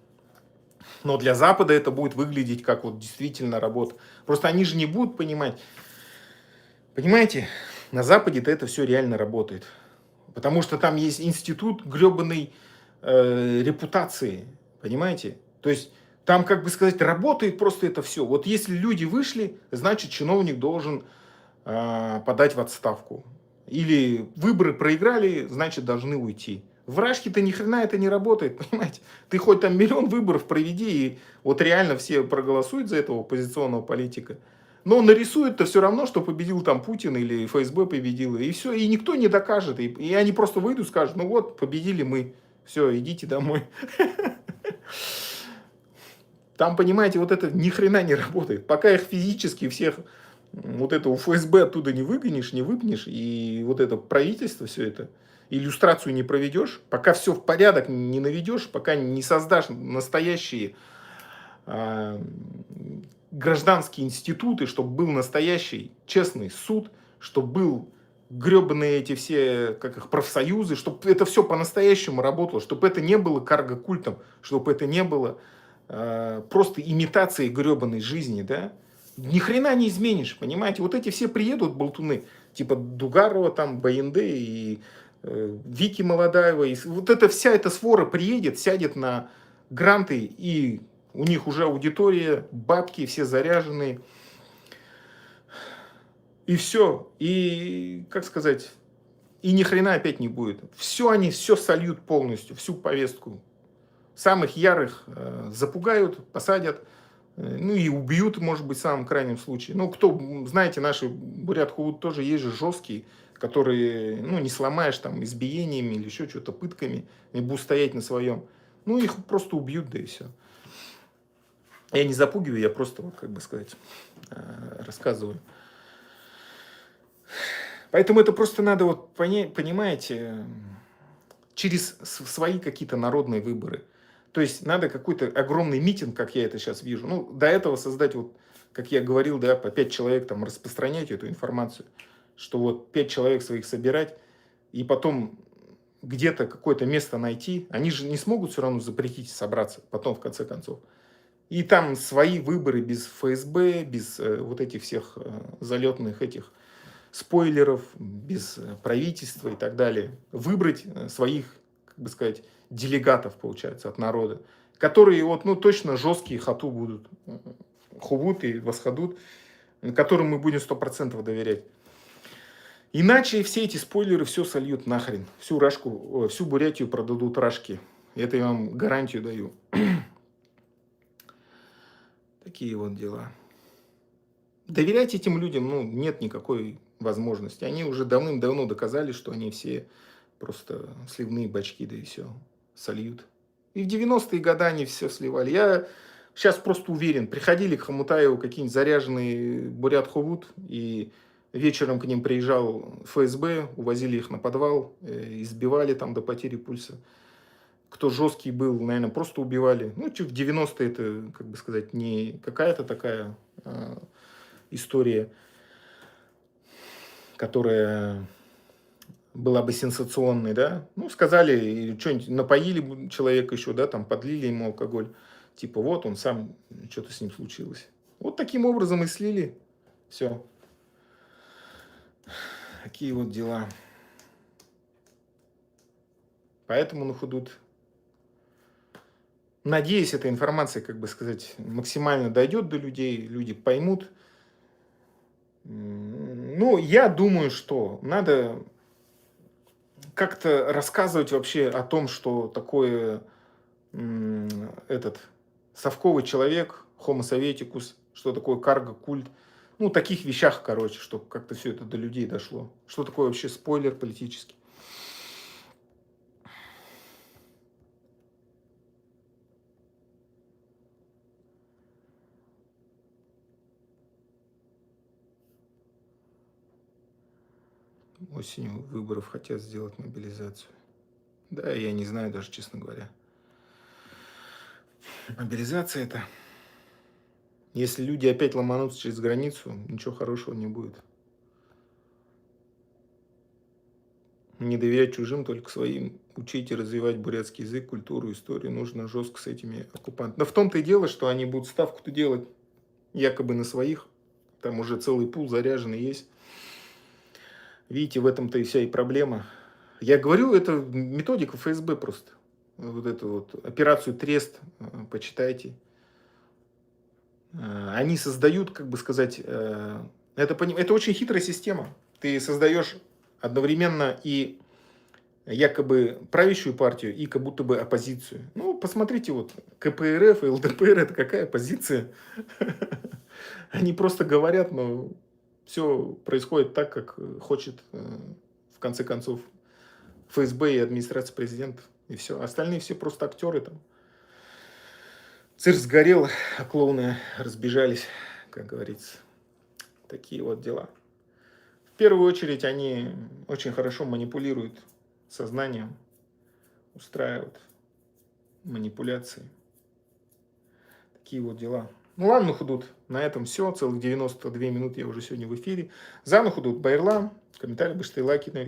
A: Но для Запада это будет выглядеть как вот действительно работа. Просто они же не будут понимать. Понимаете, на Западе-то это все реально работает. Потому что там есть институт гребаной репутации. Понимаете? То есть там, как бы сказать, работает просто это все. Вот если люди вышли, значит, чиновник должен подать в отставку. Или выборы проиграли, значит, должны уйти. В Рашке-то ни хрена это не работает, понимаете? Ты хоть там миллион выборов проведи, и вот реально все проголосуют за этого оппозиционного политика. Но нарисует-то все равно, что победил там Путин или ФСБ победил. И все, и никто не докажет. И они просто выйдут и скажут, ну вот, победили мы. Все, идите домой. Там, понимаете, вот это ни хрена не работает. Пока их физически всех вот это у ФСБ оттуда не выгонишь, не выпнешь, и вот это правительство, все это, иллюстрацию не проведешь, пока все в порядок не наведешь, пока не создашь настоящие гражданские институты, чтобы был настоящий честный суд, чтобы был гребаные эти все, как их, профсоюзы, чтобы это все по-настоящему работало, чтобы это не было карго-культом, чтобы это не было просто имитацией гребаной жизни, да, ни хрена не изменишь, понимаете? Вот эти все приедут болтуны, типа Дугарова, там, БНД и Вики Молодаева. И вот эта вся эта свора приедет, сядет на гранты, и у них уже аудитория, бабки, все заряженные. И все. И, как сказать, и ни хрена опять не будет. Все они, все сольют полностью, всю повестку. Самых ярых запугают, посадят. Ну и убьют, может быть, в самом крайнем случае. Ну, кто, знаете, наши бурят-хувуд тоже есть же жесткие, которые, ну, не сломаешь там избиениями или еще что-то, пытками, и будут стоять на своем. Ну, их просто убьют, да и все. Я не запугиваю, я просто, как бы сказать, рассказываю. Поэтому это просто надо, вот, понимаете, через свои какие-то народные выборы. То есть надо какой-то огромный митинг, как я это сейчас вижу. Ну, до этого создать, вот, как я говорил, да, по 5 человек там распространять эту информацию, что вот 5 человек своих собирать, и потом где-то какое-то место найти. Они же не смогут все равно запретить собраться потом, в конце концов. И там свои выборы без ФСБ, без вот этих всех залетных этих спойлеров, без правительства и так далее. Выбрать своих, как бы сказать, делегатов, получается, от народа,
B: которые вот, ну, точно жесткие хату будут. Хувут и восходут, которым мы будем 100% доверять. Иначе все эти спойлеры все сольют нахрен. Всю Рашку, всю Бурятию продадут Рашке. Это я вам гарантию даю. Такие вот дела. Доверять этим людям, ну, нет никакой возможности. Они уже давным-давно доказали, что они все просто сливные бачки, да и все, сольют. И в 90-е годы они все сливали. Я сейчас просто уверен, приходили к Хомутаеву какие-нибудь заряженные бурят Хувут, и вечером к ним приезжал ФСБ, увозили их на подвал, избивали там до потери пульса. Кто жесткий был, наверное, просто убивали. Ну, в 90-е это, как бы сказать, не какая-то такая история, которая была бы сенсационной, да. Ну, сказали, что-нибудь напоили человека еще, да, там подлили ему алкоголь. Типа, вот он сам, что-то с ним случилось. Вот таким образом и слили. Все. Такие вот дела. Поэтому на худут. Надеюсь, эта информация, как бы сказать, максимально дойдет до людей, люди поймут. Ну, я думаю, что надо как-то рассказывать вообще о том, что такое этот совковый человек, Homo советикус, что такое карго-культ. Ну, таких вещах, короче, чтобы как-то все это до людей дошло. Что такое вообще спойлер политический. Осенью выборов хотят сделать мобилизацию. Да, я не знаю даже, честно говоря. Мобилизация это... Если люди опять ломанутся через границу, ничего хорошего не будет. Не доверять чужим, только своим. Учить и развивать бурятский язык, культуру, историю. Нужно жестко с этими оккупантами. Но в том-то и дело, что они будут ставку-то делать якобы на своих. Там уже целый пул заряженный есть. Видите, в этом-то и вся и проблема. Я говорю, это методика ФСБ просто. Вот эту вот операцию Трест, почитайте. Они создают, как бы сказать, это очень хитрая система. Ты создаешь одновременно и якобы правящую партию, и как будто бы оппозицию. Ну, посмотрите, вот КПРФ и ЛДПР, это какая оппозиция? Они просто говорят, но все происходит так, как хочет, в конце концов, ФСБ и администрация президента. И все. Остальные все просто актеры там. Цирк сгорел, а клоуны разбежались, как говорится. Такие вот дела. В первую очередь они очень хорошо манипулируют сознанием, устраивают манипуляции. Такие вот дела. Ну ладно, худут. На этом все. Целых 92 минуты я уже сегодня в эфире. За худут Байрлам. Комментарий, быстрые лайки на